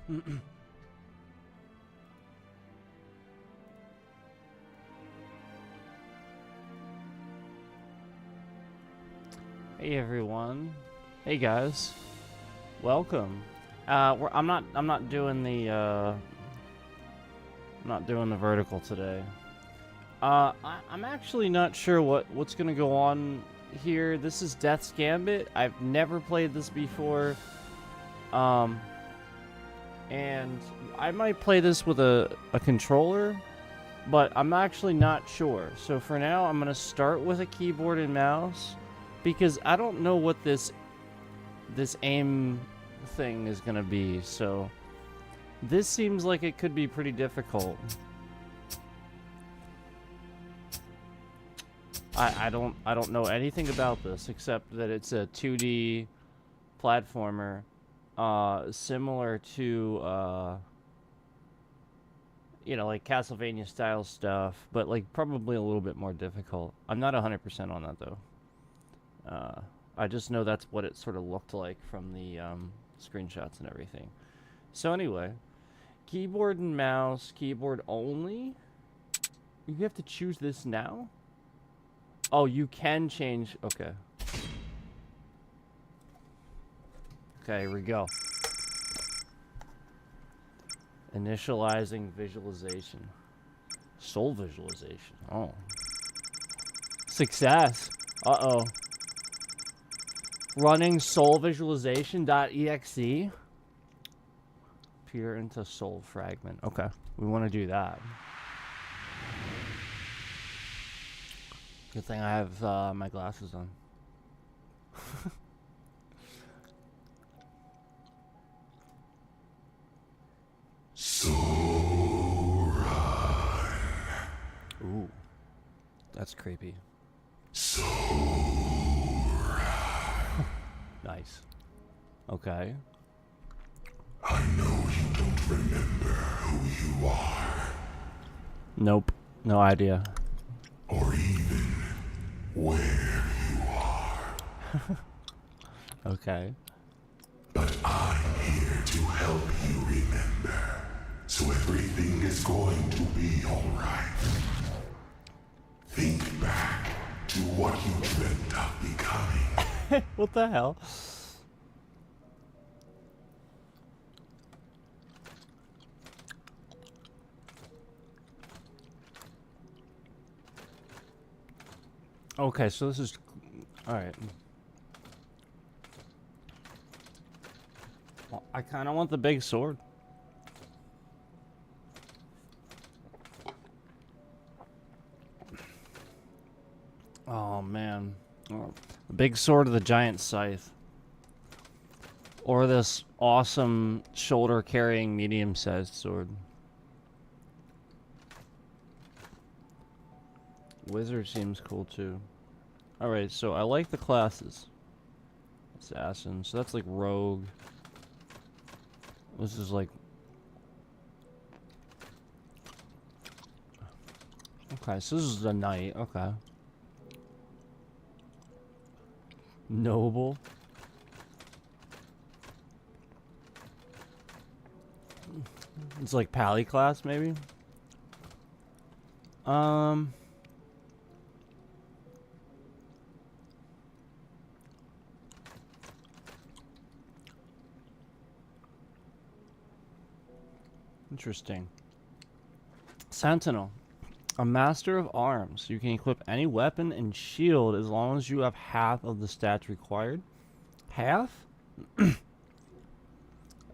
Hey everyone. Hey guys. Welcome. I'm not doing the vertical today. I'm actually not sure what's gonna go on here. This is Death's Gambit. I've never played this before. And I might play this with a controller, but I'm actually not sure. So for now, I'm gonna start with a keyboard and mouse because I don't know what this aim thing is gonna be. So this seems like it could be pretty difficult. I don't know anything about this except that it's a 2D platformer, similar to you know, like Castlevania style stuff, but like probably a little bit more difficult. I'm not 100% on that though. I just know that's what it sort of looked like from the screenshots and everything. So anyway, keyboard and mouse, keyboard only. You have to choose this now? Oh, you can change. Okay. Okay, here we go. Initializing visualization. Soul visualization. Oh. Success. Uh-oh. Running soul visualization.exe. Peer into soul fragment. Okay. We want to do that. Good thing I have my glasses on. Ooh, that's creepy. Nice. Okay. I know you don't remember who you are. Nope. No idea. Or even where you are. Okay. But I'm here to help you remember. So everything is going to be alright. Think back to what you dreamt of becoming. What the hell? Okay, so this is... Alright. Well, I kind of want the big sword. Oh, man. Oh, the big sword of the giant scythe. Or this awesome shoulder-carrying medium-sized sword. Wizard seems cool too. Alright, so I like the classes. Assassin, so that's like rogue. This is like... Okay, so this is a knight, okay. Noble. It's like pally class, maybe? Interesting. Sentinel. A master of arms. You can equip any weapon and shield as long as you have half of the stats required. Half? That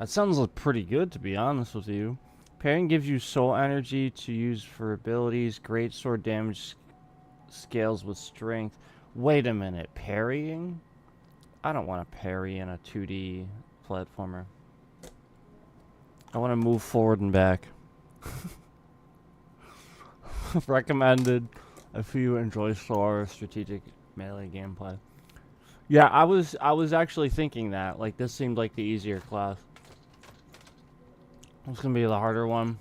sounds like pretty good, to be honest with you. Parrying gives you soul energy to use for abilities. Great sword damage scales with strength. Wait a minute. Parrying? I don't want to parry in a 2D platformer. I want to move forward and back. Recommended if you enjoy slower strategic melee gameplay. Yeah, I was actually thinking that. Like, this seemed like the easier class. It's gonna be the harder one.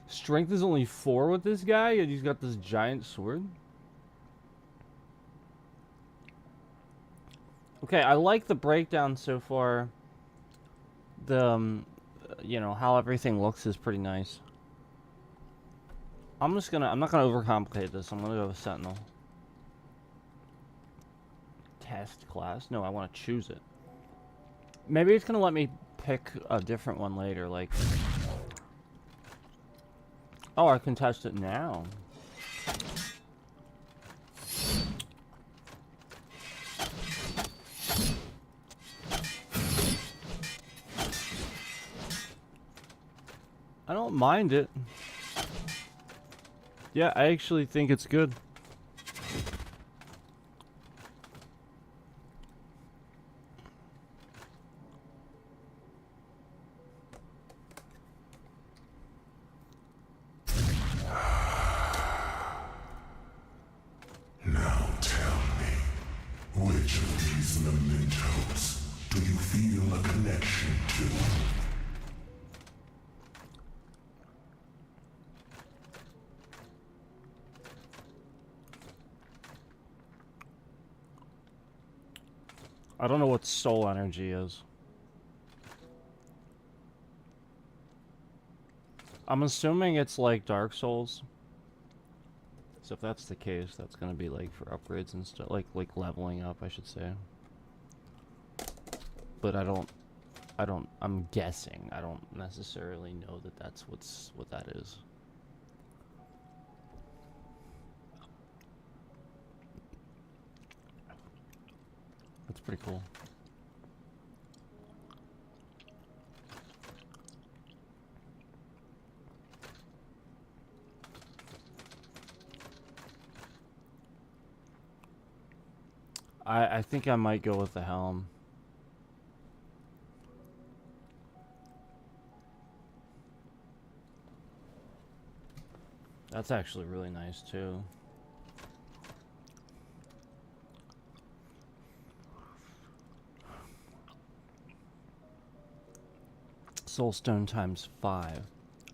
Strength is only 4 with this guy, and he's got this giant sword. Okay, I like the breakdown so far. The, you know, how everything looks is pretty nice. I'm not gonna overcomplicate this. I'm gonna go with Sentinel. Test class? No, I want to choose it. Maybe it's gonna let me pick a different one later, like... Oh, I can test it now. I don't mind it. Yeah, I actually think it's good. Now tell me, which of these mementos do you feel a connection to? I don't know what soul energy is. I'm assuming it's like Dark Souls. So if that's the case, that's gonna be like for upgrades and stuff, like leveling up, I should say. But I'm guessing. I don't necessarily know that that's what that is. That's pretty cool. I think I might go with the helm. That's actually really nice too. Soulstone times 5.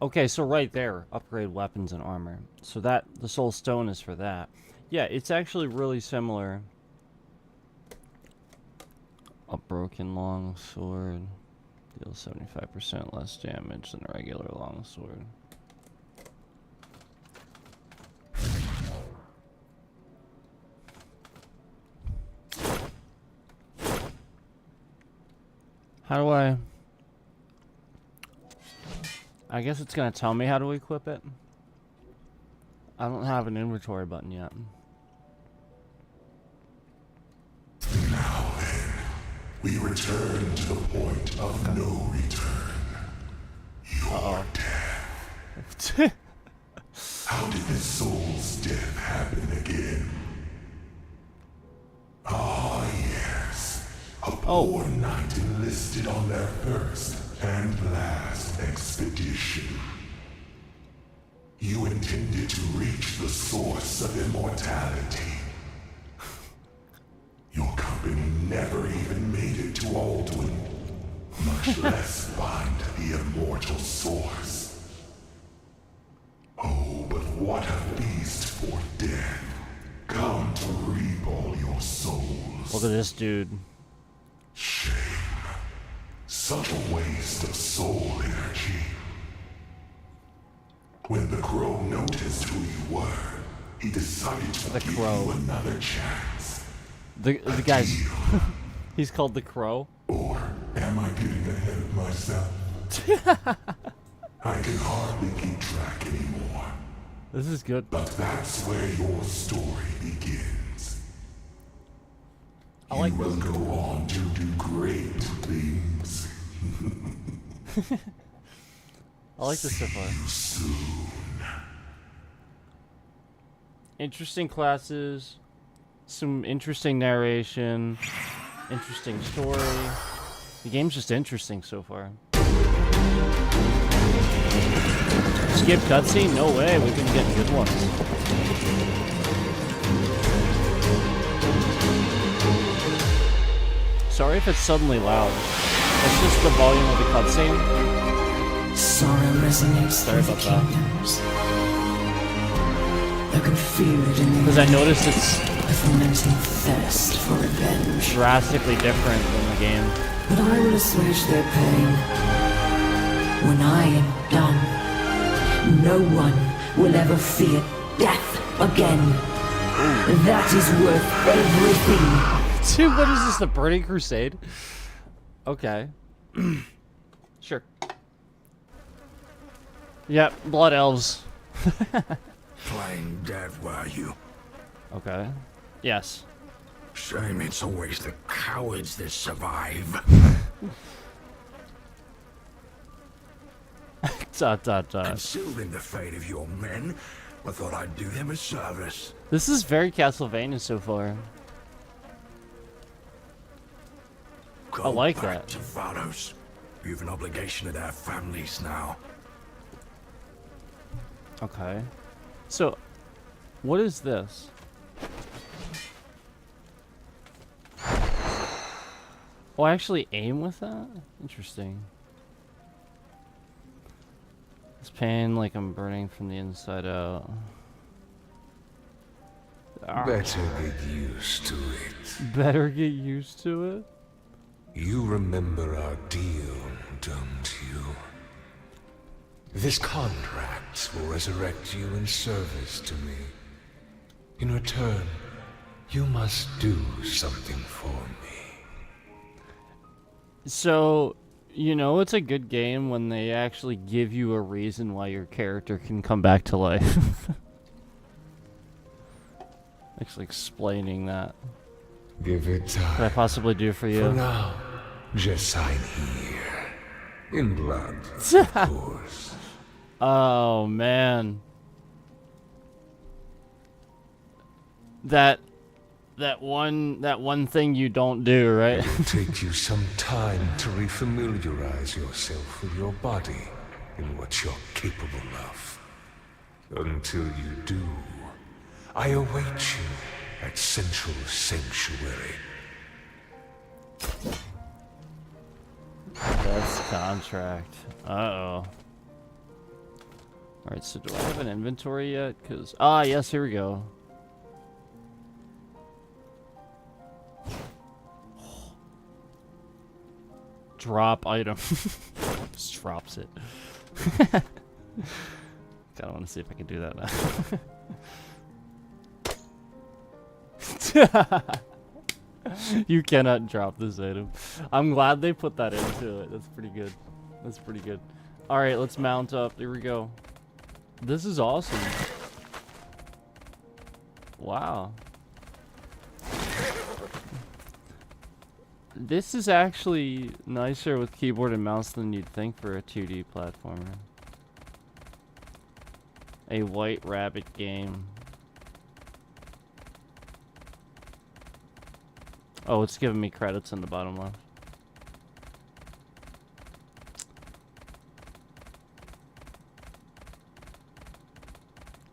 Okay, so right there, upgrade weapons and armor. So that the Soulstone is for that. Yeah, it's actually really similar. A broken longsword deals 75% less damage than a regular longsword. How do I guess it's gonna tell me how to equip it. I don't have an inventory button yet. Now then, we return to the point of no return. Your death. How did this soul's death happen again? Ah, yes. A poor knight enlisted on their first and last expedition. You intended to reach the source of immortality. Your company never even made it to Alduin, much less find the immortal source. Oh, but what a feast for death. Come to reap all your souls. Look at this dude. Shame. Such a waste of soul energy. When the crow noticed who you were, he decided to give you another chance. The guy's... He's called the Crow? Or am I getting ahead of myself? I can hardly keep track anymore. This is good. But that's where your story begins. I like you will go on to do great things. I like this so far. See you soon. Interesting classes, some interesting narration, interesting story. The game's just interesting so far. Skip cutscene? No way, we've been getting good ones. Sorry if it's suddenly loud. It's just the volume of the cutscene. Sorrow resonates Sorry through about the that. kingdoms. I could feel it in the Because I noticed it's a fermenting thirst for revenge. Drastically different than the game. But I will assuage their pain. When I am done, no one will ever fear death again. That is worth everything. Dude, what is this, the Burning Crusade? Okay. Sure. Yep, Blood Elves. Playing dead, were you? Okay. Yes. Shame it's always the cowards that survive. Dot, dot, dot. Concealing the fate of your men, I thought I'd do them a service. This is very Castlevania so far. Go like back that. to Valos. You've an obligation to their families now. Okay. So, what is this? Oh, I actually aim with that? Interesting. This pain like I'm burning from the inside out. Better get used to it. Better get used to it? You remember our deal, don't you? This contract will resurrect you in service to me. In return, you must do something for me. So, you know it's a good game when they actually give you a reason why your character can come back to life. Actually explaining that. Give it What I time. possibly do for you. For now, just sign here. In blood, of course. Oh man. That one thing you don't do, right? It will take you some time to refamiliarize yourself with your body and what you're capable of. Until you do, I await you at Central Sanctuary. That's contract. Uh-oh. Alright, so do I have an inventory yet? Cause yes, here we go. Drop item. Just drops it. Kinda wanna see if I can do that now. You cannot drop this item. I'm glad they put that into it. That's pretty good. That's pretty good. Alright, let's mount up. Here we go. This is awesome. Wow. This is actually nicer with keyboard and mouse than you'd think for a 2D platformer. A White Rabbit game. Oh, it's giving me credits in the bottom left.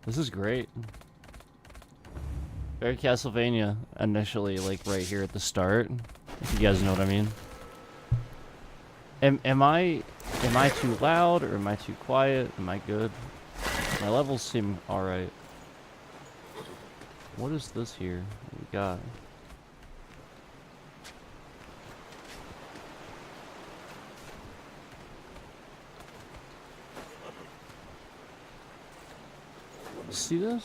This is great. Very Castlevania initially, like right here at the start. If you guys know what I mean. Am I too loud or am I too quiet? Am I good? My levels seem alright. What is this here? What we got? See this?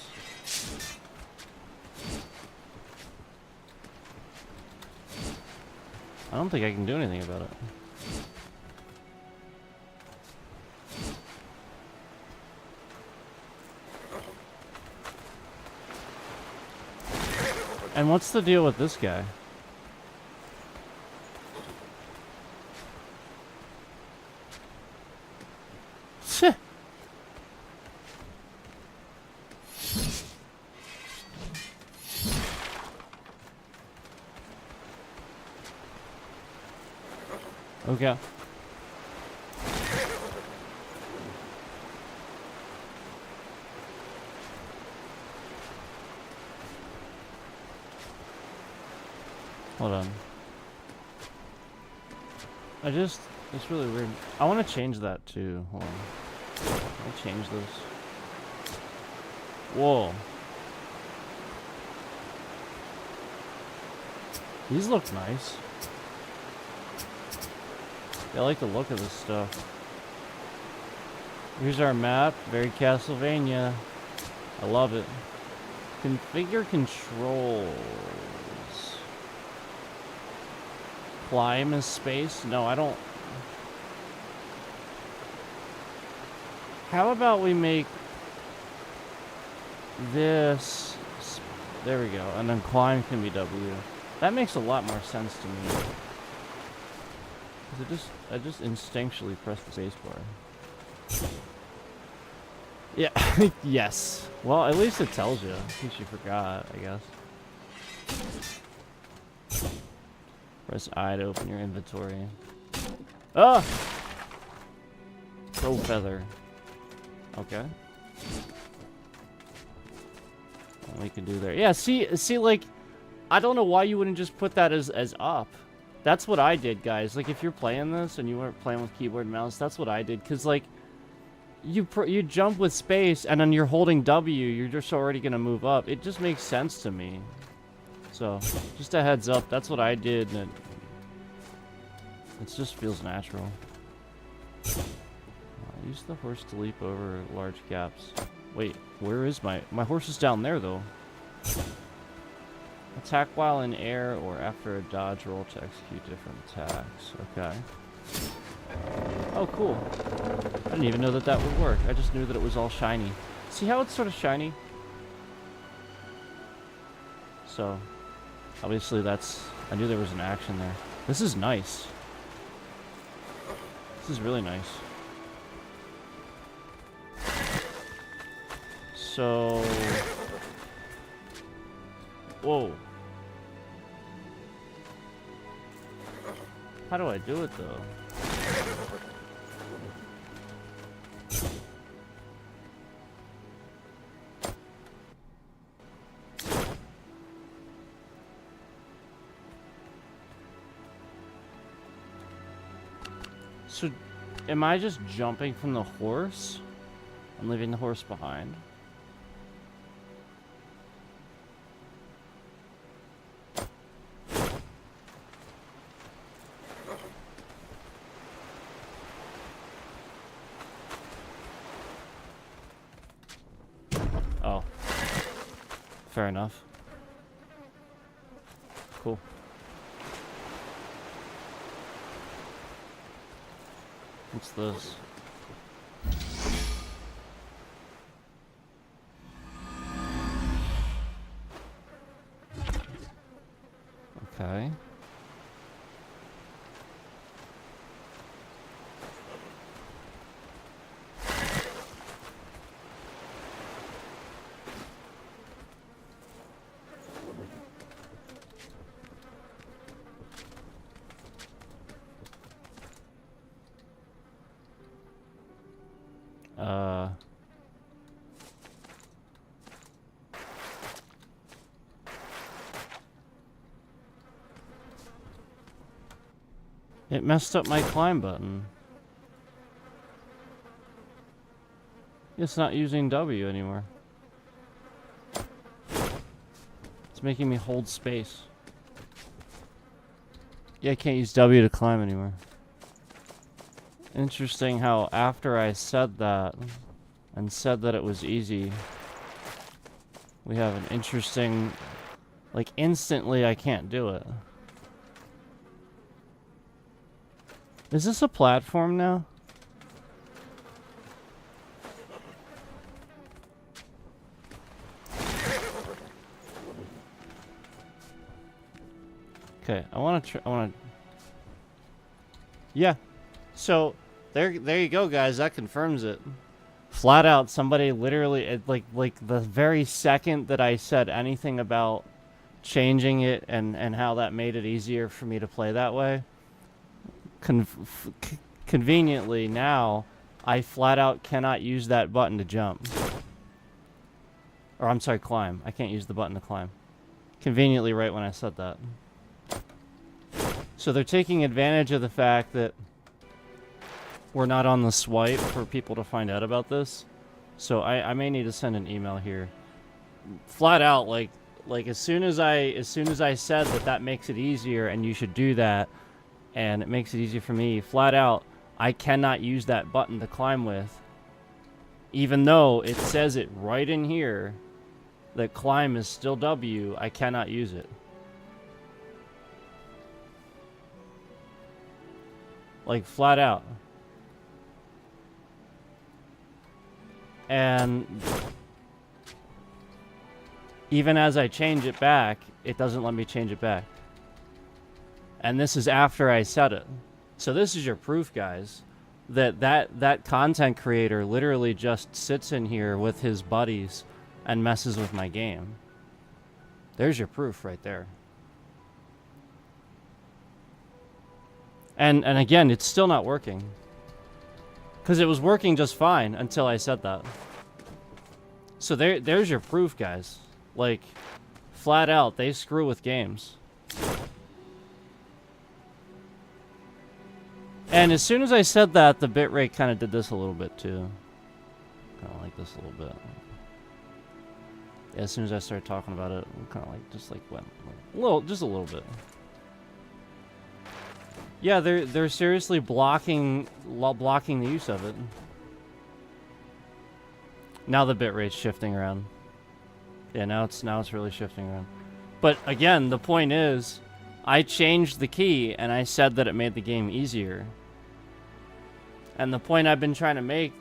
I don't think I can do anything about it. And what's the deal with this guy? Okay. Hold on. It's really weird. I want to change that too. Hold on. Can I change this? Whoa. These look nice. I like the look of this stuff. Here's our map. Very Castlevania. I love it. Configure controls. Climb is space? No, I don't. How about we make this... There we go. And then climb can be W. That makes a lot more sense to me. I just instinctually press the space bar. Yeah, yes. Well, at least it tells you. In case you forgot, I guess. Press I to open your inventory. Ah! Crow feather. Okay. What we can do there. Yeah, see, like, I don't know why you wouldn't just put that as up. That's what I did, guys. Like, if you're playing this and you weren't playing with keyboard and mouse, that's what I did. Because, like, you jump with space and then you're holding W, you're just already going to move up. It just makes sense to me. So, just a heads up. That's what I did. And it just feels natural. Use the horse to leap over large gaps. Wait, where is my horse is down there, though. Attack while in air or after a dodge roll to execute different attacks. Okay. Oh, cool. I didn't even know that that would work. I just knew that it was all shiny. See how it's sort of shiny? So, obviously that's... I knew there was an action there. This is nice. This is really nice. So... Whoa. How do I do it, though? So, am I just jumping from the horse and leaving the horse behind? Oh. Fair enough. Cool. What's this? Okay. It messed up my climb button. It's not using W anymore. It's making me hold space. Yeah, I can't use W to climb anymore. Interesting how after I said that and said that it was easy, we have an interesting, like, instantly I can't do it. Is this a platform now? Okay, I want to Yeah. So, there you go, guys. That confirms it. Flat out, somebody literally, like the very second that I said anything about changing it and how that made it easier for me to play that way, conveniently now, I flat out cannot use that button to jump. Or I'm sorry, climb. I can't use the button to climb. Conveniently right when I said that. So they're taking advantage of the fact that we're not on the swipe for people to find out about this. So I may need to send an email here. Flat out, like, Like as soon as I said that makes it easier and you should do that, and it makes it easier for me, flat out, I cannot use that button to climb with. Even though it says it right in here that climb is still W, I cannot use it. Like flat out. And even as I change it back, it doesn't let me change it back. And this is after I set it. So this is your proof, guys, that content creator literally just sits in here with his buddies and messes with my game. There's your proof right there. And again, it's still not working. Because it was working just fine until I said that. So there's your proof, guys. Like, flat out, they screw with games. And as soon as I said that, the bitrate kind of did this a little bit too. Kind of like this a little bit. Yeah, as soon as I started talking about it, kind of like just like went just a little bit. Yeah, they're seriously blocking the use of it. Now the bitrate's shifting around. Yeah, now it's really shifting around. But again, the point is, I changed the key and I said that it made the game easier. And the point I've been trying to make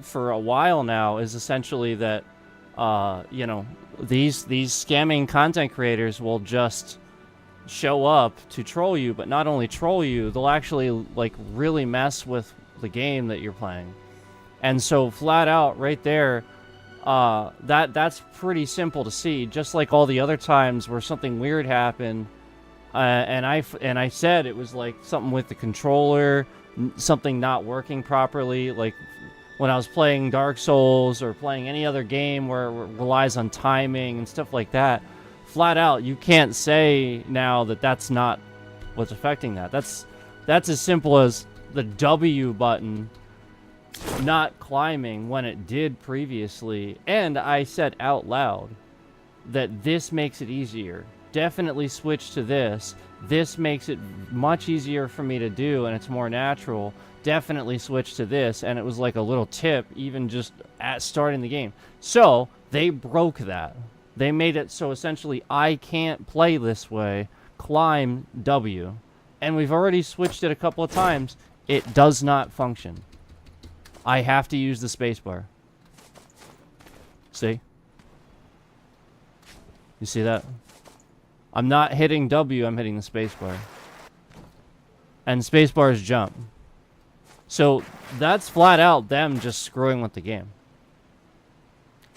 for a while now is essentially that, you know, these scamming content creators will just show up to troll you, but not only troll you, they'll actually like really mess with the game that you're playing. And so flat out right there, that's pretty simple to see. Just like all the other times where something weird happened, and I said it was like something with the controller, something not working properly, like when I was playing Dark Souls or playing any other game where it relies on timing and stuff like that. Flat out, you can't say now that that's not what's affecting that. That's as simple as the W button not climbing when it did previously. And I said out loud that this makes it easier. Definitely switch to this. This makes it much easier for me to do and it's more natural. Definitely switch to this. And it was like a little tip even just at starting the game. So they broke that. They made it so essentially I can't play this way. Climb W. And we've already switched it a couple of times. It does not function. I have to use the spacebar. See? You see that? I'm not hitting W, I'm hitting the spacebar. And spacebar is jump. So that's flat out them just screwing with the game.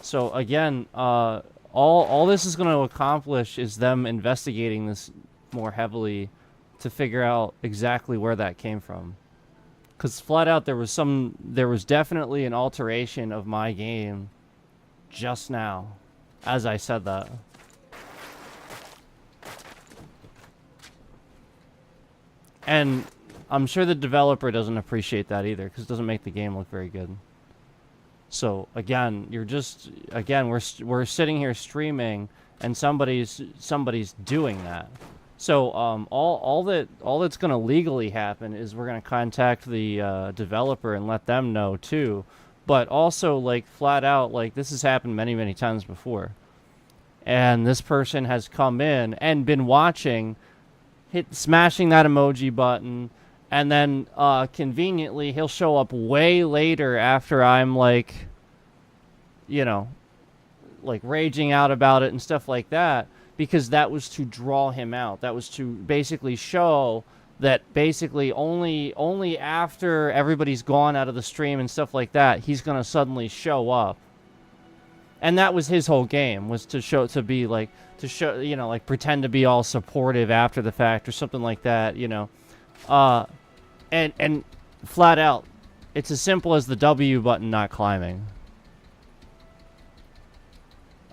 So again, all this is going to accomplish is them investigating this more heavily to figure out exactly where that came from. Because flat out there was definitely an alteration of my game just now as I said that. And I'm sure the developer doesn't appreciate that either because it doesn't make the game look very good. So again, we're sitting here streaming and somebody's doing that. So all that's going to legally happen is we're going to contact the developer and let them know too. But also like flat out, like this has happened many times before. And this person has come in and been watching, smashing that emoji button, and then conveniently he'll show up way later after I'm like, you know, like raging out about it and stuff like that. Because that was to draw him out. That was to basically show that basically only after everybody's gone out of the stream and stuff like that, he's going to suddenly show up. And that was his whole game, was to show, you know, like pretend to be all supportive after the fact or something like that, you know. And flat out, it's as simple as the W button not climbing.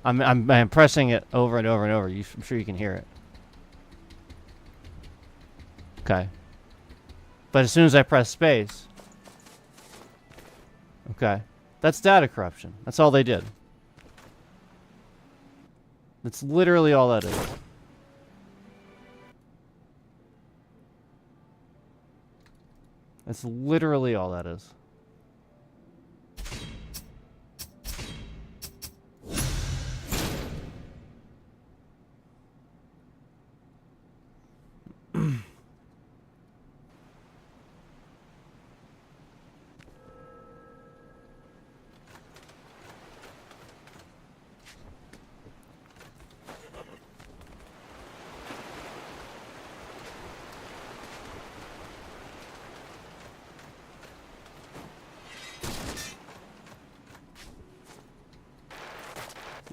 I'm pressing it over and over and over. I'm sure you can hear it. Okay. But as soon as I press space... Okay. That's data corruption. That's all they did. That's literally all that is. That's literally all that is.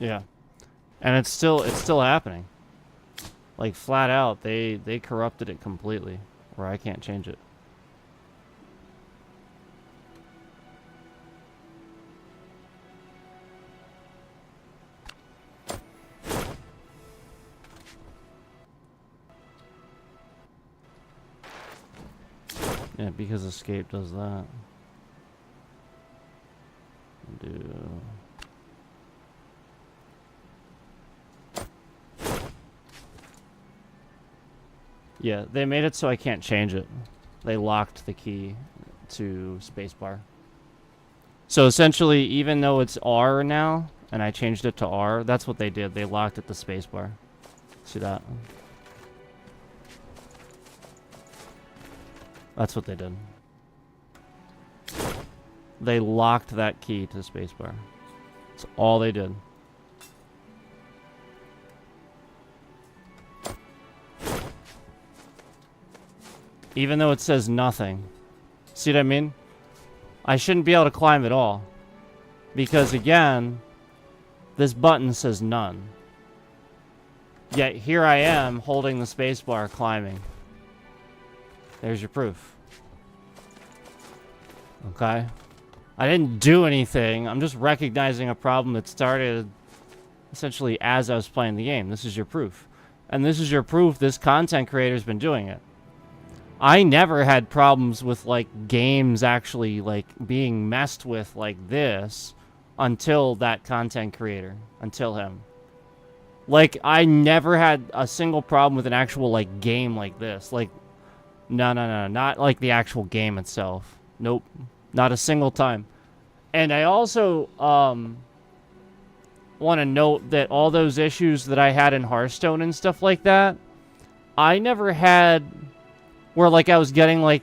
Yeah. And it's still happening. Like flat out, they corrupted it completely, or I can't change it. Yeah, because escape does that. Do yeah, they made it so I can't change it. They locked the key to spacebar. So essentially, even though it's R now, and I changed it to R, that's what they did. They locked it to spacebar. See that? That's what they did. They locked that key to spacebar. That's all they did. Even though it says nothing. See what I mean? I shouldn't be able to climb at all. Because again, this button says none. Yet here I am holding the spacebar climbing. There's your proof. Okay? I didn't do anything. I'm just recognizing a problem that started essentially as I was playing the game. This is your proof. And this is your proof this content creator's been doing it. I never had problems with, like, games actually, like, being messed with like this until that content creator. Until him. Like, I never had a single problem with an actual, like, game like this. Like, no. Not, like, the actual game itself. Nope. Not a single time. And I also, want to note that all those issues that I had in Hearthstone and stuff like that, I never had... where, like, I was getting, like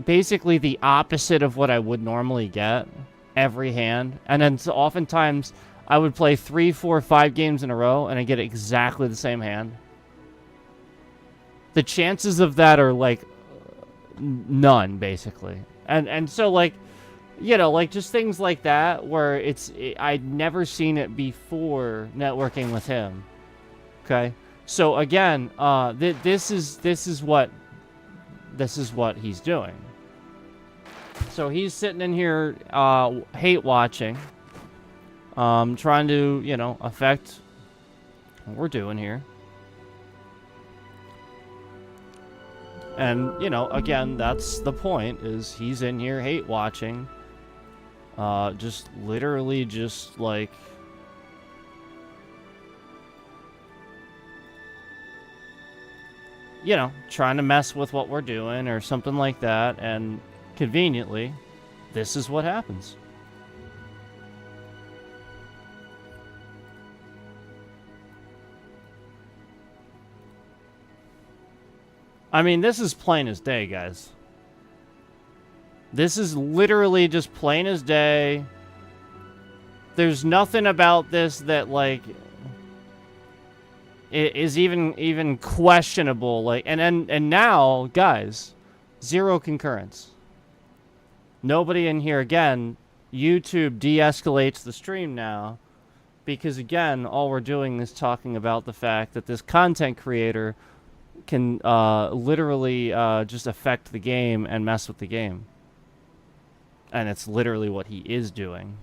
basically the opposite of what I would normally get every hand. And then so oftentimes, I would play 3, 4, 5 games in a row, and I get exactly the same hand. The chances of that are, like, none, basically. And so, like, you know, like, just things like that, where I'd never seen it before networking with him. Okay? So, again, this is what he's doing. So he's sitting in here hate watching, trying to, you know, affect what we're doing here. And, you know, again, that's the point, is he's in here hate watching, just literally just like, you know, trying to mess with what we're doing or something like that, and conveniently, this is what happens. I mean, this is plain as day, guys. This is literally just plain as day. There's nothing about this that, like, is even questionable. Like, and now, guys, 0 concurrence. Nobody in here. Again, YouTube de-escalates the stream now, because again, all we're doing is talking about the fact that this content creator can literally just affect the game and mess with the game. And it's literally what he is doing.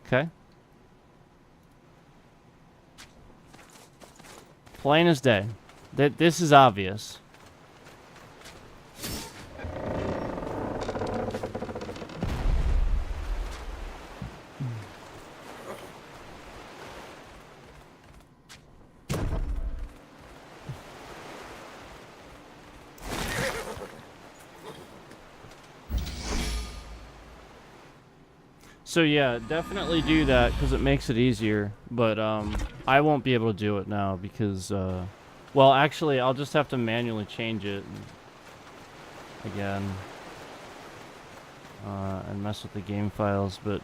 Okay? Plain as day. This is obvious. So yeah, definitely do that because it makes it easier. But I won't be able to do it now because well, actually, I'll just have to manually change it again and mess with the game files. But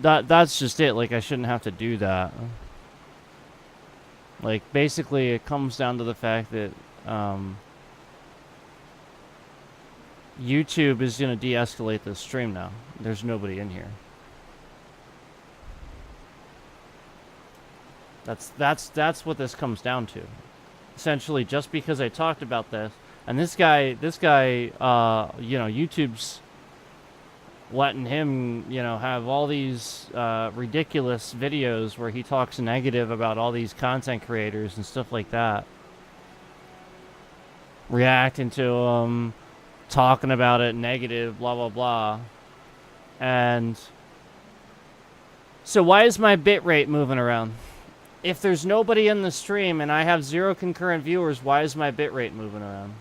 that's just it. Like I shouldn't have to do that. Like basically, it comes down to the fact that YouTube is going to de-escalate the stream now. There's nobody in here. That's what this comes down to. Essentially, just because I talked about this, and this guy, you know, YouTube's letting him, you know, have all these ridiculous videos where he talks negative about all these content creators and stuff like that. Reacting to them, talking about it negative, blah, blah, blah. And so why is my bitrate moving around? If there's nobody in the stream and I have 0 concurrent viewers, why is my bitrate moving around?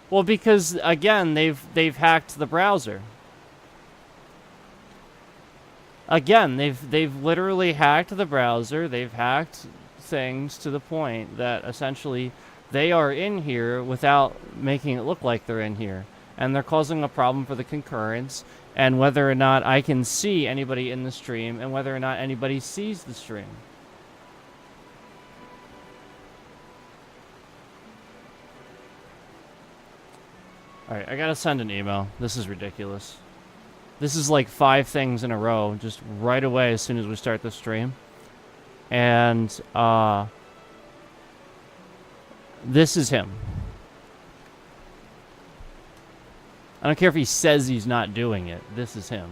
Well, because again, they've hacked the browser. Again, they've literally hacked the browser. They've hacked things to the point that essentially they are in here without making it look like they're in here. And they're causing a problem for the concurrence and whether or not I can see anybody in the stream and whether or not anybody sees the stream. Alright, I gotta send an email. This is ridiculous. This is like 5 things in a row, just right away as soon as we start the stream. And, this is him. I don't care if he says he's not doing it. This is him.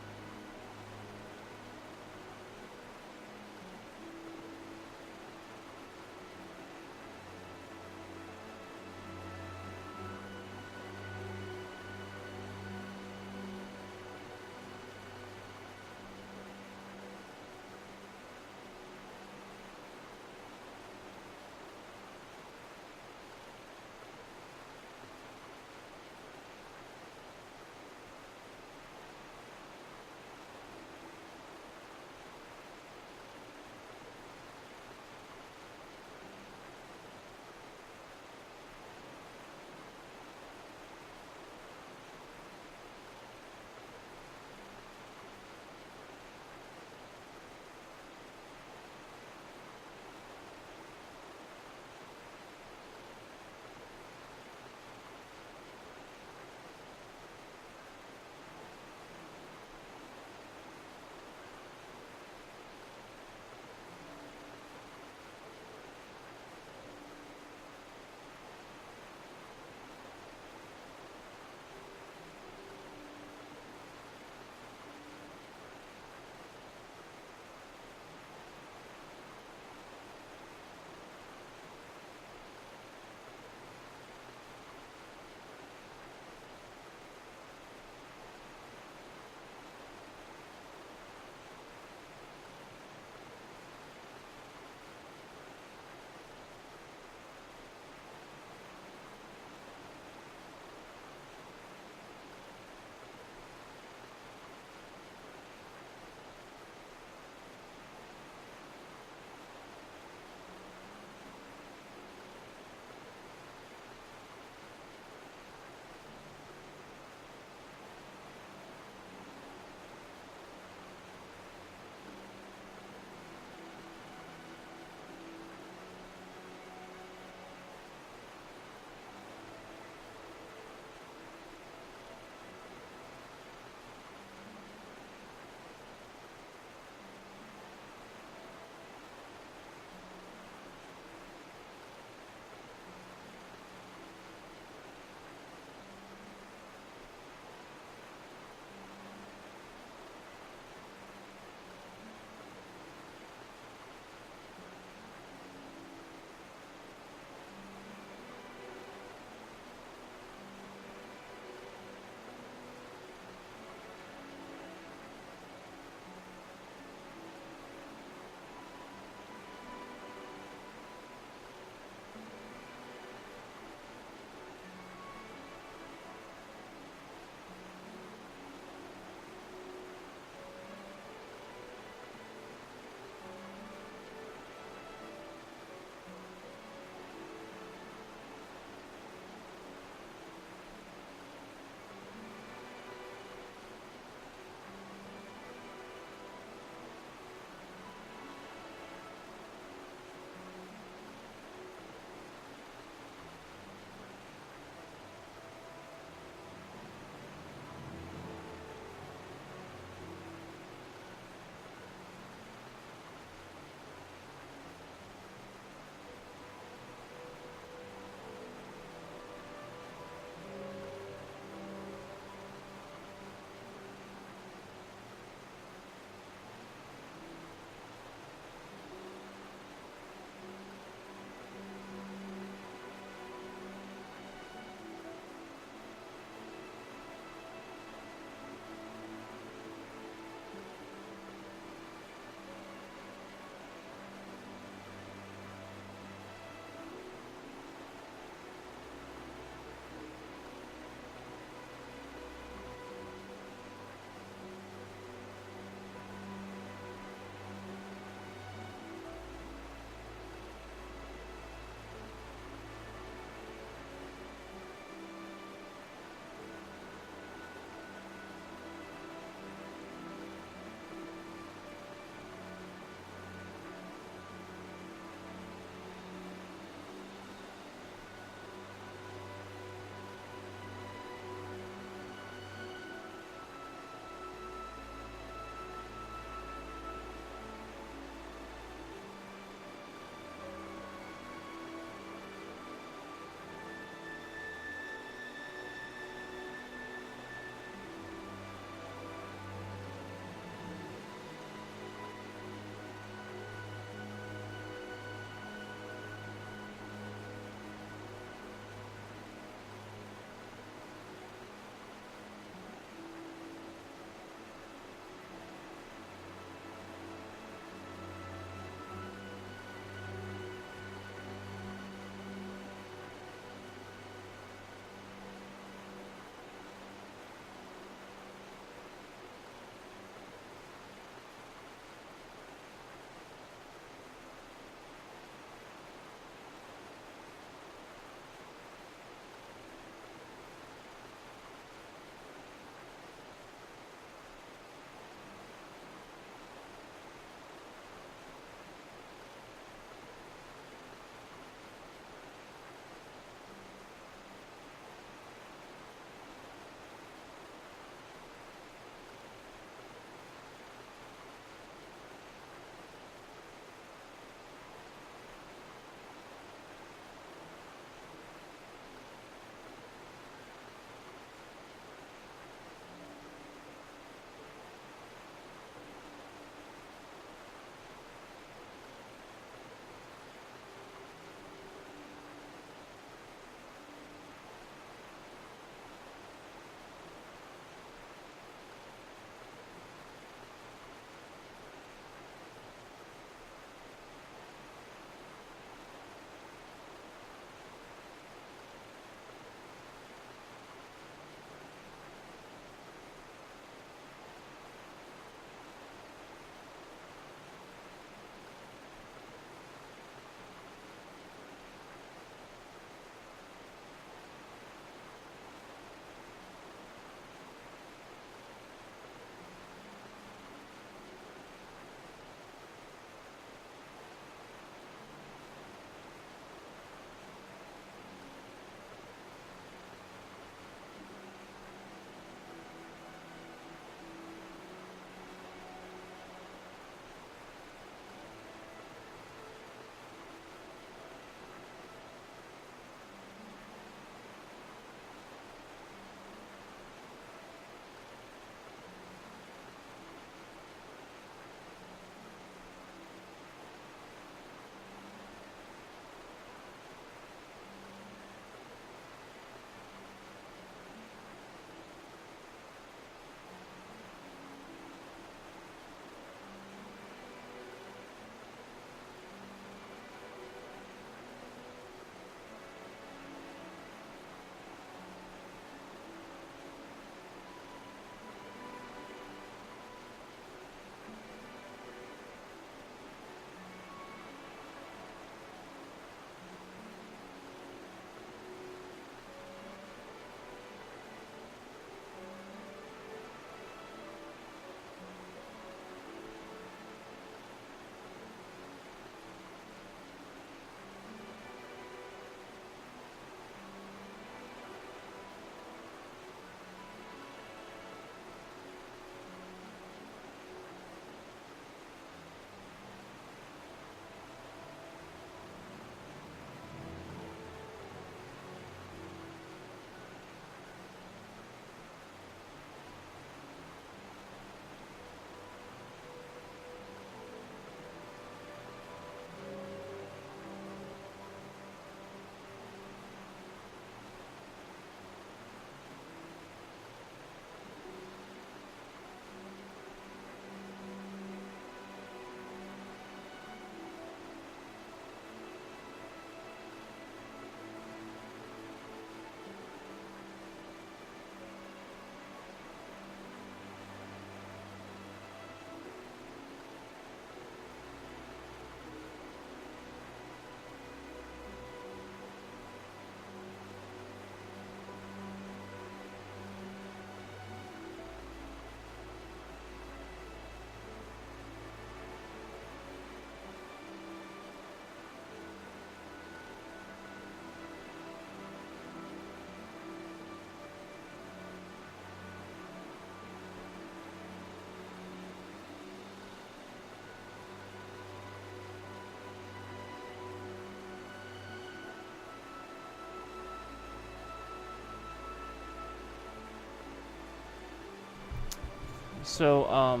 So,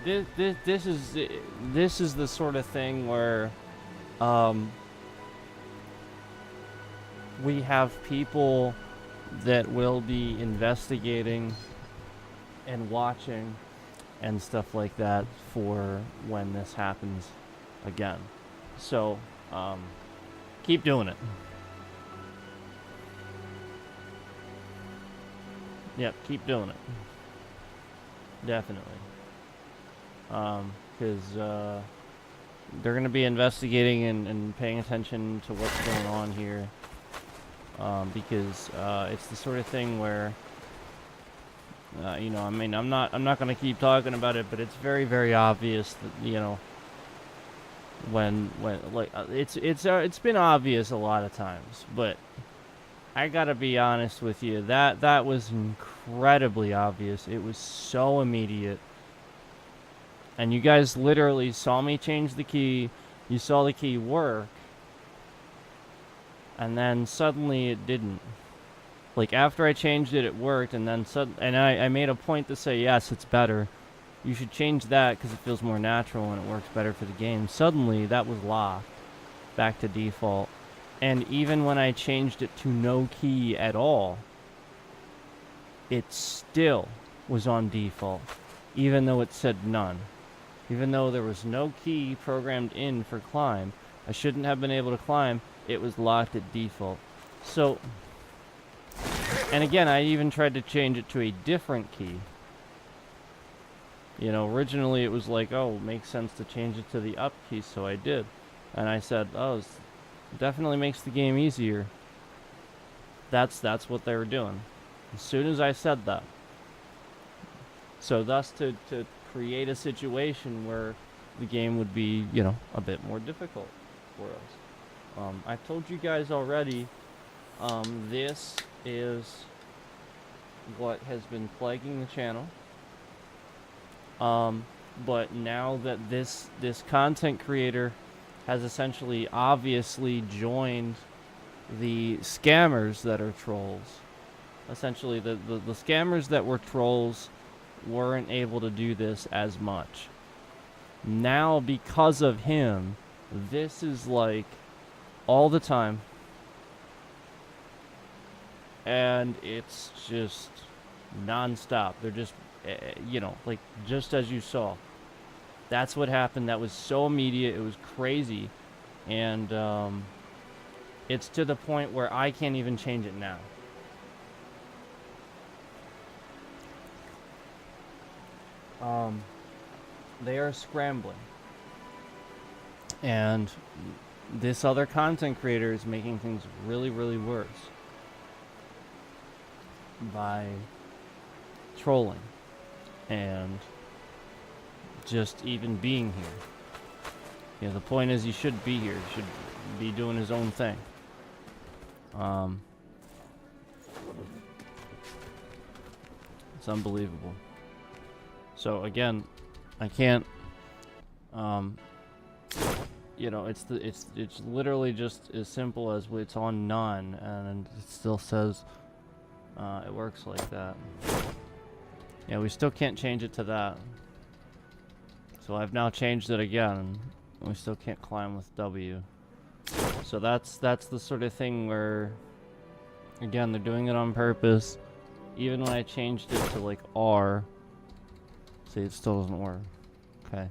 this is the sort of thing where, we have people that will be investigating and watching and stuff like that for when this happens again. So, keep doing it. Yep, keep doing it. Definitely. Because they're going to be investigating and paying attention to what's going on here. Because it's the sort of thing where, you know, I mean, I'm not going to keep talking about it, but it's very, very obvious that, you know, when like it's been obvious a lot of times, but I gotta be honest with you, that was incredibly obvious. It was so immediate. And you guys literally saw me change the key. You saw the key work. And then suddenly it didn't. Like, after I changed it, it worked. And then I made a point to say, yes, it's better. You should change that because it feels more natural and it works better for the game. Suddenly, that was locked back to default. And even when I changed it to no key at all, it still was on default, even though it said none. Even though there was no key programmed in for climb, I shouldn't have been able to climb, it was locked at default. So, and again, I even tried to change it to a different key. You know, originally it was like, oh, it makes sense to change it to the up key, so I did. And I said, oh, it definitely makes the game easier. That's what they were doing. As soon as I said that. So thus to create a situation where the game would be, you know, a bit more difficult for us. I told you guys already, this is what has been plaguing the channel. But now that this content creator has essentially obviously joined the scammers that are trolls. Essentially, the scammers that were trolls weren't able to do this as much. Now, because of him, this is like all the time. And it's just non-stop. They're just, you know, like just as you saw. That's what happened. That was so immediate. It was crazy. And it's to the point where I can't even change it now. They are scrambling. And this other content creator is making things really, really worse by trolling and just even being here. You know, the point is he should be here. He should be doing his own thing. It's unbelievable. So again, I can't, you know, it's literally just as simple as it's on none, and it still says it works like that. Yeah, we still can't change it to that. So I've now changed it again, and we still can't climb with W. So that's the sort of thing where, again, they're doing it on purpose. Even when I changed it to like R, see, it still doesn't work. Okay,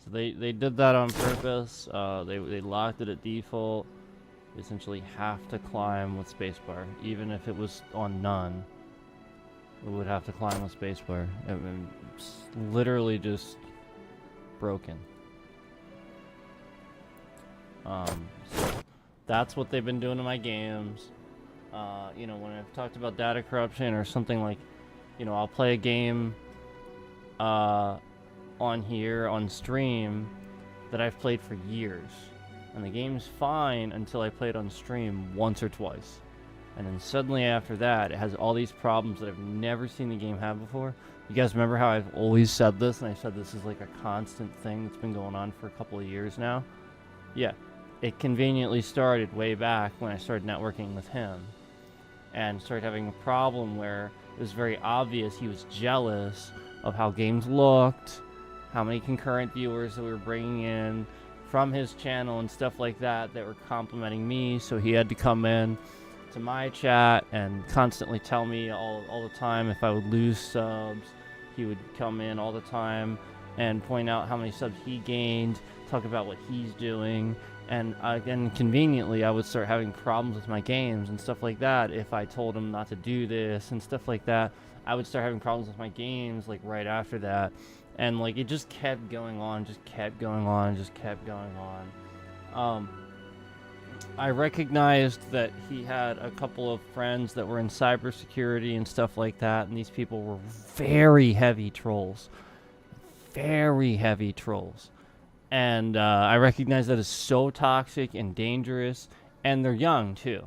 so they did that on purpose. They locked it at default. You essentially have to climb with spacebar, even if it was on none. We would have to climb with spacebar. It's literally just broken. So that's what they've been doing to my games. You know, when I've talked about data corruption or something like, you know, I'll play a game on here on stream that I've played for years, and the game's fine until I play it on stream once or twice, and then suddenly after that it has all these problems that I've never seen the game have before. You guys remember how I've always said this, and I said this is like a constant thing that's been going on for a couple of years now? Yeah, it conveniently started way back when I started networking with him. and started having a problem where it was very obvious he was jealous of how games looked, how many concurrent viewers that we were bringing in from his channel and stuff like that that were complimenting me. So he had to come in to my chat and constantly tell me all the time if I would lose subs. He would come in all the time and point out how many subs he gained, talk about what he's doing, and again, conveniently, I would start having problems with my games and stuff like that. If I told him not to do this and stuff like that, I would start having problems with my games, like, right after that. And, like, it just kept going on, just kept going on, just kept going on. I recognized that he had a couple of friends that were in cybersecurity and stuff like that, and these people were very heavy trolls. Very heavy trolls. And I recognize that is so toxic and dangerous, and they're young too.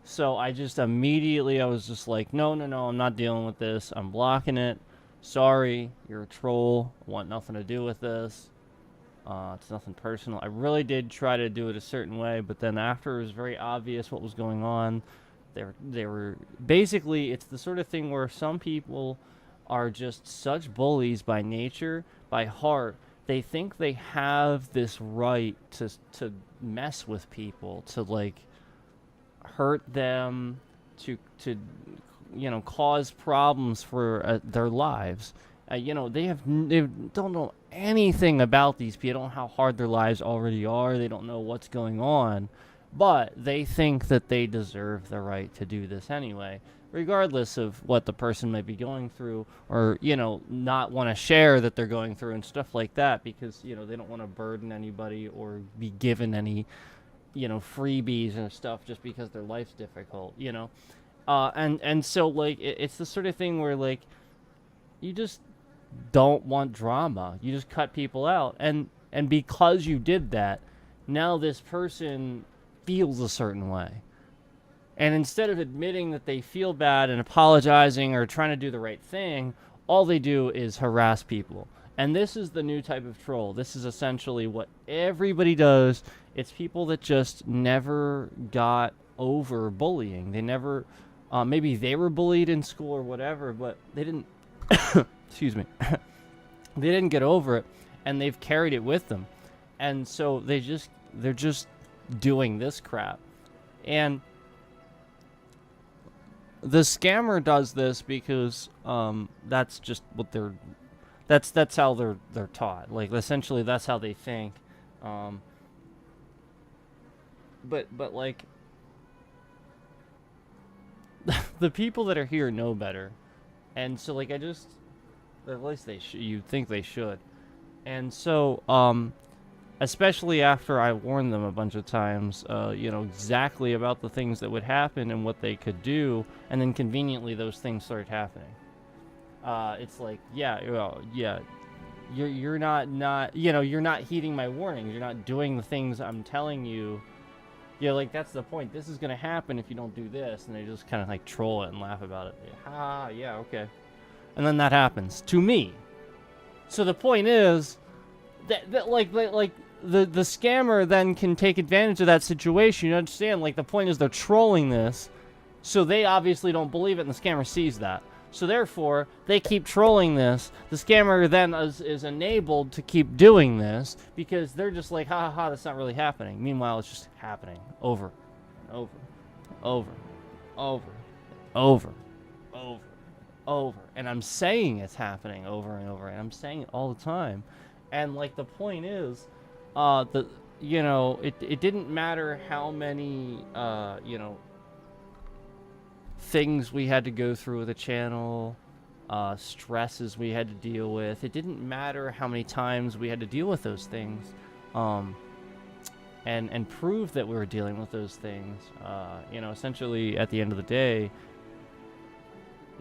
So I just immediately, I was just like, no, I'm not dealing with this. I'm blocking it. Sorry, you're a troll. I want nothing to do with this. It's nothing personal. I really did try to do it a certain way, but then after it was very obvious what was going on, they were basically, it's the sort of thing where some people are just such bullies by nature, by heart. They think they have this right to mess with people, to like hurt them, to you know, cause problems for their lives. You know, they don't know anything about these people. They don't know how hard their lives already are. They don't know what's going on, but they think that they deserve the right to do this anyway, regardless of what the person might be going through, or, you know, not want to share that they're going through and stuff like that, because, you know, they don't want to burden anybody or be given any, you know, freebies and stuff just because their life's difficult, you know. And so, like, it's the sort of thing where, like, you just don't want drama. You just cut people out. And because you did that, now this person feels a certain way. And instead of admitting that they feel bad and apologizing or trying to do the right thing, all they do is harass people. And this is the new type of troll. This is essentially what everybody does. It's people that just never got over bullying. They never, maybe they were bullied in school or whatever, but they didn't, excuse me, they didn't get over it, and they've carried it with them. And so they're just doing this crap. And the scammer does this because that's just what that's how they're taught. Like, essentially that's how they think. But like the people that are here know better. And so, like, at least you think they should. And so, especially after I warned them a bunch of times, you know, exactly about the things that would happen and what they could do, and then conveniently those things started happening. It's like, yeah, well, yeah, you're not, you know, you're not heeding my warnings. You're not doing the things I'm telling you. Yeah, like, that's the point. This is gonna happen if you don't do this, and they just kind of like troll it and laugh about it. Yeah, okay. And then that happens to me. So the point is that the scammer then can take advantage of that situation. You understand? Like, the point is they're trolling this, so they obviously don't believe it, and the scammer sees that. So therefore, they keep trolling this. The scammer then is enabled to keep doing this because they're just like, ha ha ha, that's not really happening. Meanwhile, it's just happening over and over, over, over, over, over, over. And I'm saying it's happening over and over, and I'm saying it all the time. And, like, the point is, you know, it didn't matter how many, you know, things we had to go through with the channel, stresses we had to deal with. It didn't matter how many times we had to deal with those things, and prove that we were dealing with those things. You know, essentially, at the end of the day,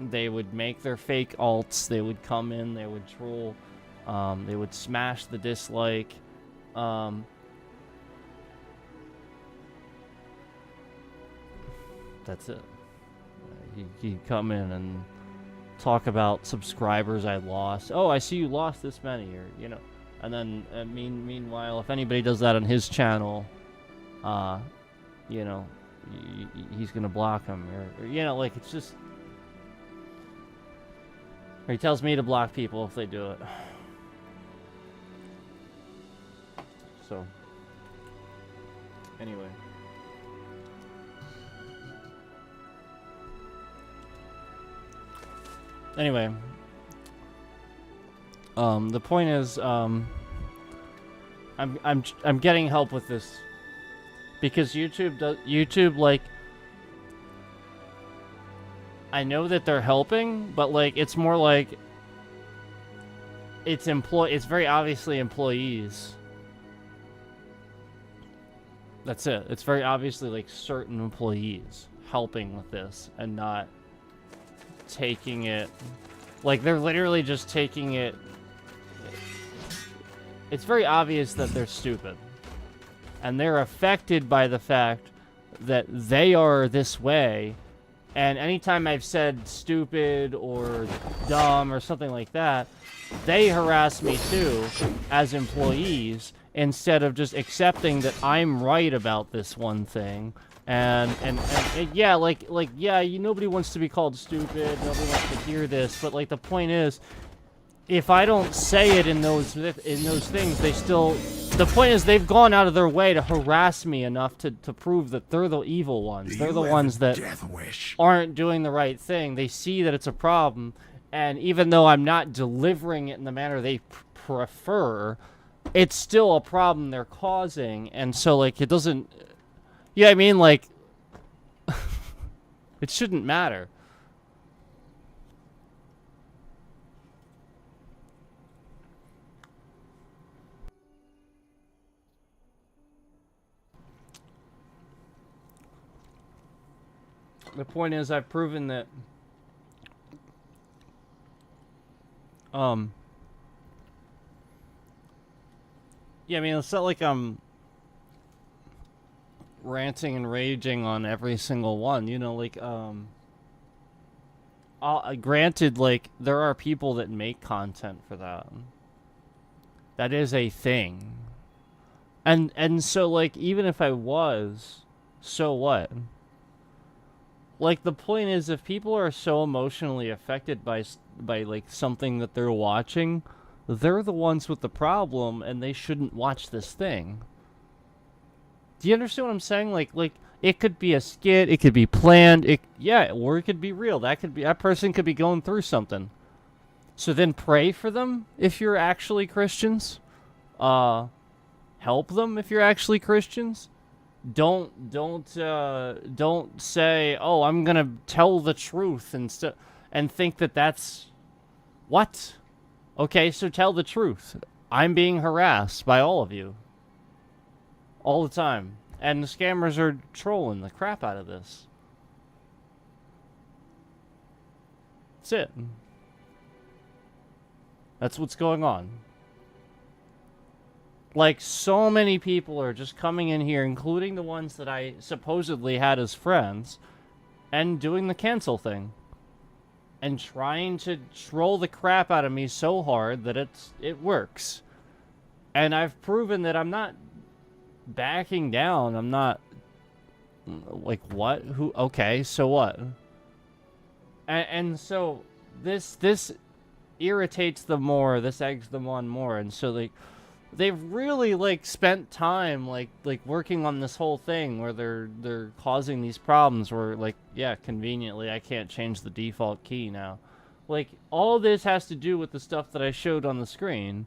they would make their fake alts, they would come in, they would troll, they would smash the dislike, that's it. He'd come in and talk about subscribers I lost. Oh, I see you lost this many, or, you know. And then, meanwhile, if anybody does that on his channel, you know, he's gonna block him, or you know, like it's just. Or he tells me to block people if they do it. So. Anyway. The point is, I'm getting help with this because YouTube like, I know that they're helping, but like it's more like it's very obviously employees. That's it. It's very obviously like certain employees helping with this and not taking it, like they're literally just taking it. It's very obvious that they're stupid and they're affected by the fact that they are this way, and anytime I've said stupid or dumb or something like that, they harass me too as employees instead of just accepting that I'm right about this one thing. And yeah, like yeah, nobody wants to be called stupid, nobody wants to hear this, but like the point is, if I don't say it in those things, they still, the point is they've gone out of their way to harass me enough to prove that they're the evil ones. They're the ones that aren't doing the right thing. They see that it's a problem, and even though I'm not delivering it in the manner they prefer, it's still a problem they're causing. And so like it doesn't, yeah, I mean, like it shouldn't matter. The point is, I've proven that yeah, I mean, it's not like I'm ranting and raging on every single one, you know, like granted, like there are people that make content for that. That is a thing. And so like even if I was, so what? Like, the point is, if people are so emotionally affected by like, something that they're watching, they're the ones with the problem, and they shouldn't watch this thing. Do you understand what I'm saying? Like, it could be a skit, it could be planned, yeah, or it could be real. That person could be going through something. So then pray for them if you're actually Christians. Help them if you're actually Christians. Don't say, oh, I'm gonna tell the truth and think that that's what? Okay, so tell the truth. I'm being harassed by all of you all the time, and the scammers are trolling the crap out of this. That's it. That's what's going on. Like, so many people are just coming in here, including the ones that I supposedly had as friends, and doing the cancel thing. And trying to troll the crap out of me so hard that it works. And I've proven that I'm not backing down. I'm not, like, what? Who? Okay, so what? And so this irritates them more, this eggs them on more, and so, like, they've really, like, spent time, like working on this whole thing where they're causing these problems where, like, yeah, conveniently, I can't change the default key now. Like, all this has to do with the stuff that I showed on the screen,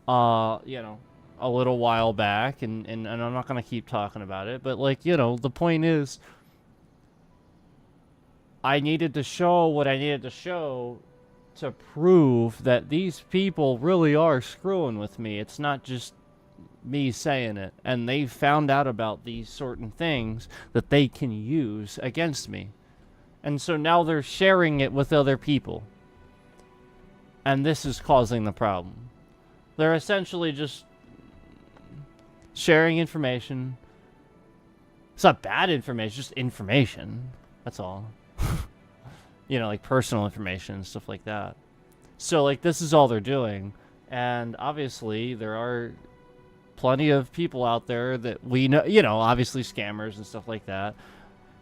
you know, a little while back, and I'm not going to keep talking about it, but, like, you know, the point is, I needed to show what I needed to show to prove that these people really are screwing with me. It's not just me saying it. And they found out about these certain things that they can use against me. And so now they're sharing it with other people. And this is causing the problem. They're essentially just sharing information. It's not bad information, just information. That's all. You know, like personal information and stuff like that. So, like, this is all they're doing. And obviously, there are plenty of people out there that we know, you know, obviously scammers and stuff like that.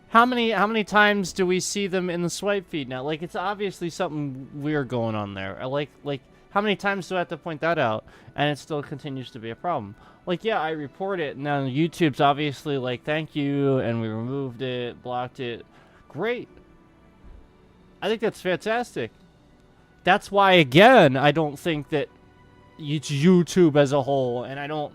How many times do we see them in the swipe feed now? Like, it's obviously something weird going on there. Like how many times do I have to point that out? And it still continues to be a problem. Like, yeah, I report it. Now YouTube's obviously like, thank you, and we removed it, blocked it. Great. I think that's fantastic. That's why, again, I don't think that it's YouTube as a whole, and I don't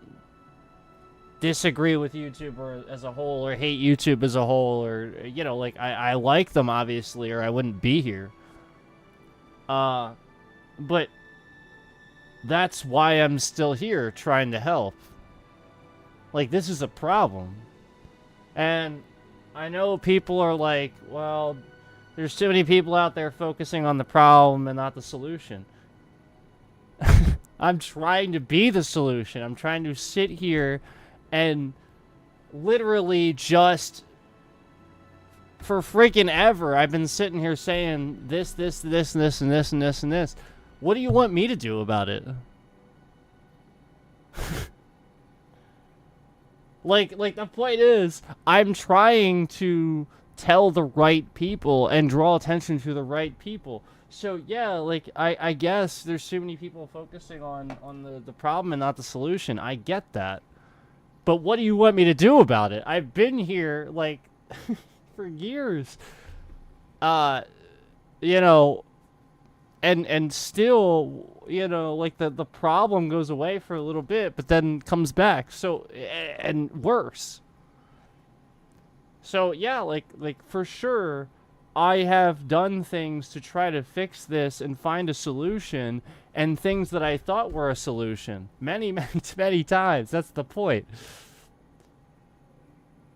disagree with YouTube or as a whole, or hate YouTube as a whole, or, you know, like, I like them, obviously, or I wouldn't be here. But that's why I'm still here, trying to help. Like, this is a problem. And I know people are like, well, there's too many people out there focusing on the problem and not the solution. I'm trying to be the solution. I'm trying to sit here and literally just for freaking ever, I've been sitting here saying this, and this, and this, and this, and this. What do you want me to do about it? Like the point is, I'm trying to tell the right people and draw attention to the right people. So yeah, like I guess there's too many people focusing on the problem and not the solution. I get that. But what do you want me to do about it? I've been here like for years. You know, and still, you know, like the problem goes away for a little bit, but then comes back. So, and worse. So yeah, like for sure, I have done things to try to fix this and find a solution, and things that I thought were a solution many times. That's the point.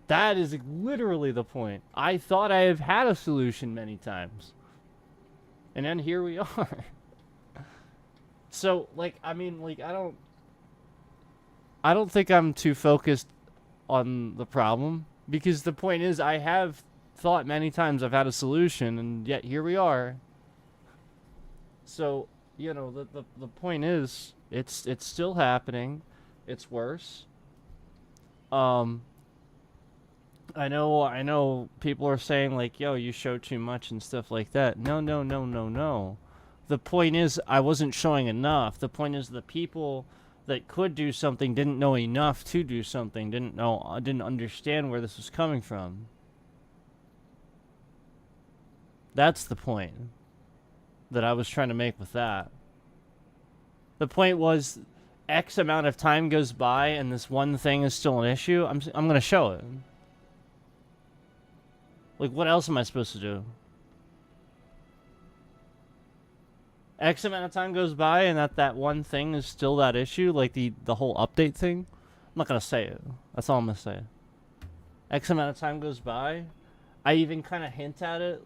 That is literally the point. I thought I have had a solution many times. And then here we are. So, like, I mean, like, I don't think I'm too focused on the problem, because the point is, I have thought many times I've had a solution, and yet here we are. So, you know, the point is, it's still happening. It's worse. I know people are saying, like, yo, you show too much and stuff like that. No. The point is, I wasn't showing enough. The point is, the people that could do something didn't know enough to do something, didn't understand where this was coming from. That's the point that I was trying to make with that. The point was, X amount of time goes by and this one thing is still an issue. I'm going to show it. Like, what else am I supposed to do? X amount of time goes by and that one thing is still that issue, like the whole update thing. I'm not going to say it. That's all I'm going to say. X amount of time goes by. I even kind of hint at it.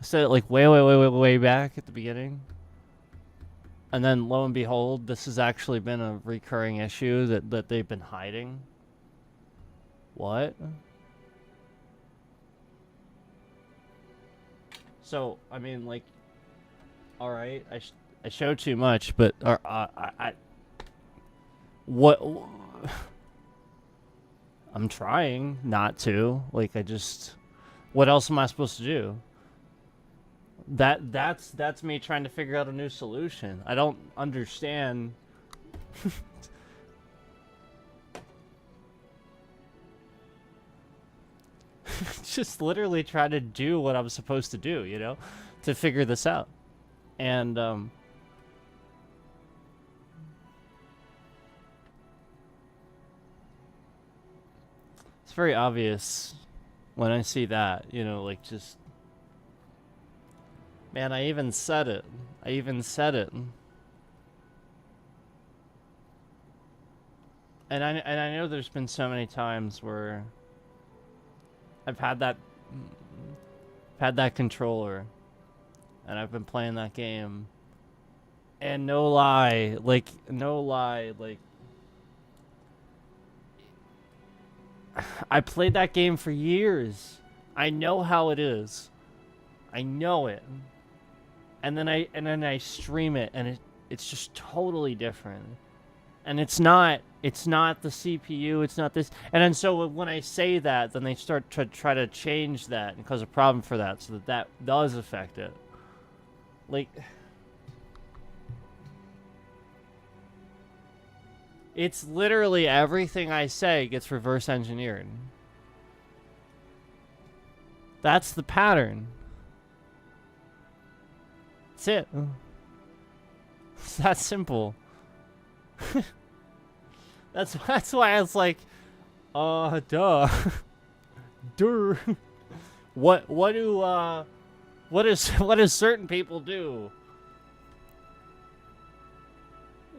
I said it like way back at the beginning. And then lo and behold, this has actually been a recurring issue that they've been hiding. What? So, I mean, like, all right, I show too much, but what? I'm trying not to. Like, what else am I supposed to do? That's me trying to figure out a new solution. I don't understand. Just literally try to do what I'm supposed to do, you know, to figure this out. And it's very obvious when I see that, you know, like, just, man, I even said it. And I know there's been so many times where I've had that controller, and I've been playing that game, and no lie, I played that game for years. I know how it is. I know it. And then I stream it, and it's just totally different. And it's not It's not the CPU, it's not this. And then so when I say that, then they start to try to change that and cause a problem for that, so that does affect it. Like, it's literally everything I say gets reverse engineered. That's the pattern. That's it. It's that simple. That's why it's like, duh. Duh. What does certain people do?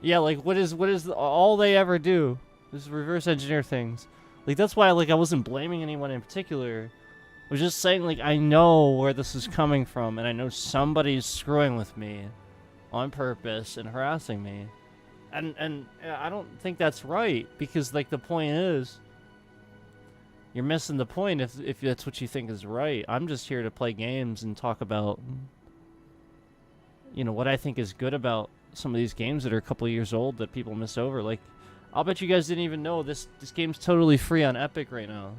Yeah, like what is all they ever do is reverse engineer things. Like that's why like I wasn't blaming anyone in particular. I was just saying like I know where this is coming from and I know somebody's screwing with me on purpose and harassing me. And I don't think that's right because like the point is you're missing the point if that's what you think is right. I'm just here to play games and talk about what I think is good about some of these games that are a couple of years old that people miss over. Like, I'll bet you guys didn't even know this game's totally free on Epic right now.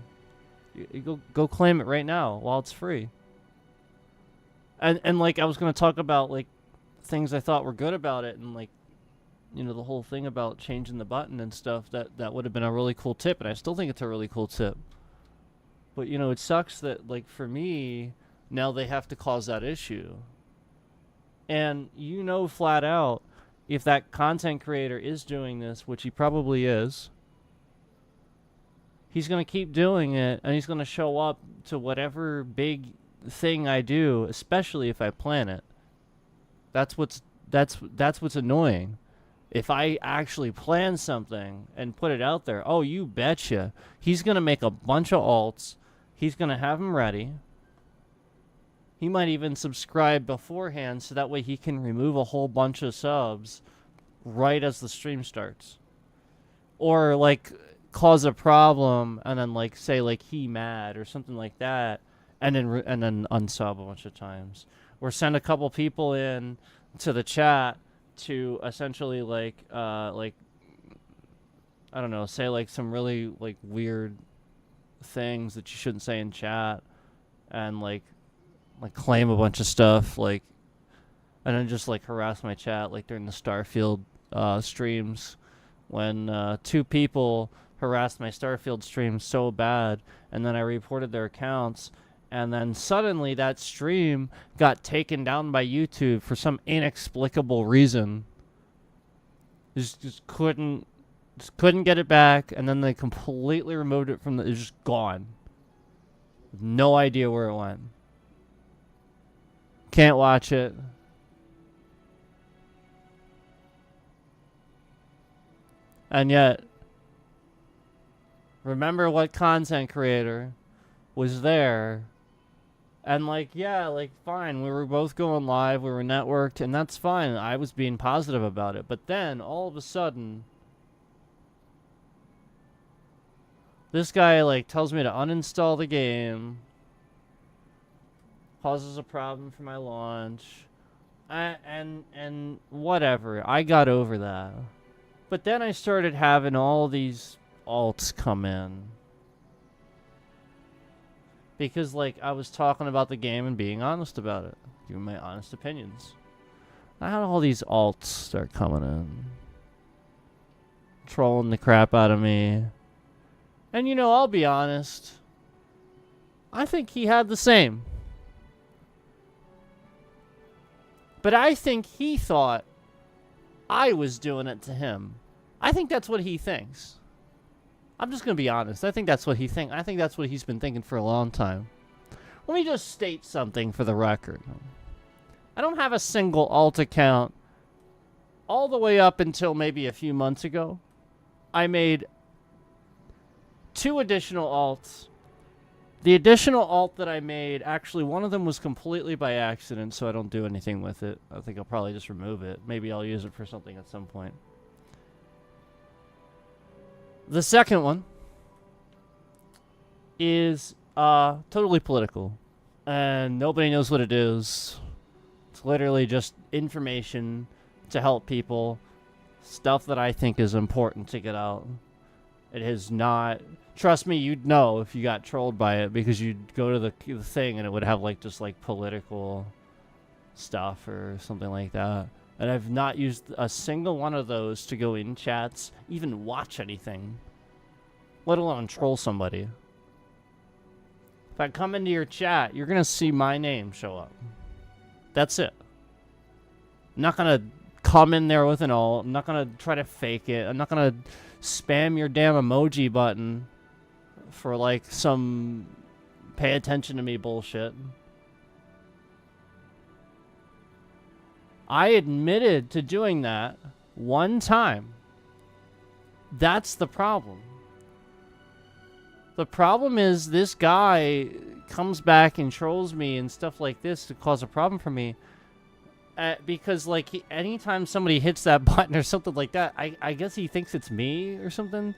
You go claim it right now while it's free. And like I was gonna talk about like things I thought were good about it and like the whole thing about changing the button and stuff that would have been a really cool tip and I still think it's a really cool tip. But it sucks that like for me now they have to cause that issue. And flat out, if that content creator is doing this, which he probably is, he's going to keep doing it, and he's going to show up to whatever big thing I do, especially if I plan it. That's what's annoying. If I actually plan something and put it out there, oh, you betcha, he's going to make a bunch of alts. He's going to have them ready. He might even subscribe beforehand so that way he can remove a whole bunch of subs right as the stream starts. Or like cause a problem and then like say like he mad or something like that and then unsub a bunch of times. Or send a couple people in to the chat to essentially like I don't know, say like some really like weird things that you shouldn't say in chat and like claim a bunch of stuff like and then just like harass my chat like during the Starfield streams when 2 people harassed my Starfield stream so bad and then I reported their accounts and then suddenly that stream got taken down by YouTube for some inexplicable reason. Just couldn't get it back and then they completely removed it from it's just gone. No idea where it went. Can't watch it. And yet, remember what content creator was there. And like, yeah, like fine, we were both going live, we were networked, and that's fine. I was being positive about it. But then, all of a sudden, this guy like tells me to uninstall the game. Causes a problem for my launch. And whatever. I got over that. But then I started having all these alts come in. Because, like, I was talking about the game and being honest about it. Giving my honest opinions. I had all these alts start coming in. Trolling the crap out of me. And, I'll be honest. I think he had the same. But I think he thought I was doing it to him. I think that's what he thinks. I'm just going to be honest. I think that's what he thinks. I think that's what he's been thinking for a long time. Let me just state something for the record. I don't have a single alt account all the way up until maybe a few months ago. I made 2 additional alts. The additional alt that I made, actually, one of them was completely by accident, so I don't do anything with it. I think I'll probably just remove it. Maybe I'll use it for something at some point. The second one is totally political, and nobody knows what it is. It's literally just information to help people stuff that I think is important to get out. It has not. Trust me, you'd know if you got trolled by it, because you'd go to the thing and it would have like just like political stuff or something like that. And I've not used a single one of those to go in chats, even watch anything, let alone troll somebody. If I come into your chat, you're gonna see my name show up. That's it. I'm not gonna come in there with an alt. I'm not gonna try to fake it. I'm not gonna spam your damn emoji button for like some pay attention to me bullshit. I admitted to doing that one time. That's the problem. The problem is this guy comes back and trolls me and stuff like this to cause a problem for me. Because, like, anytime somebody hits that button or something like that, I guess he thinks it's me or something.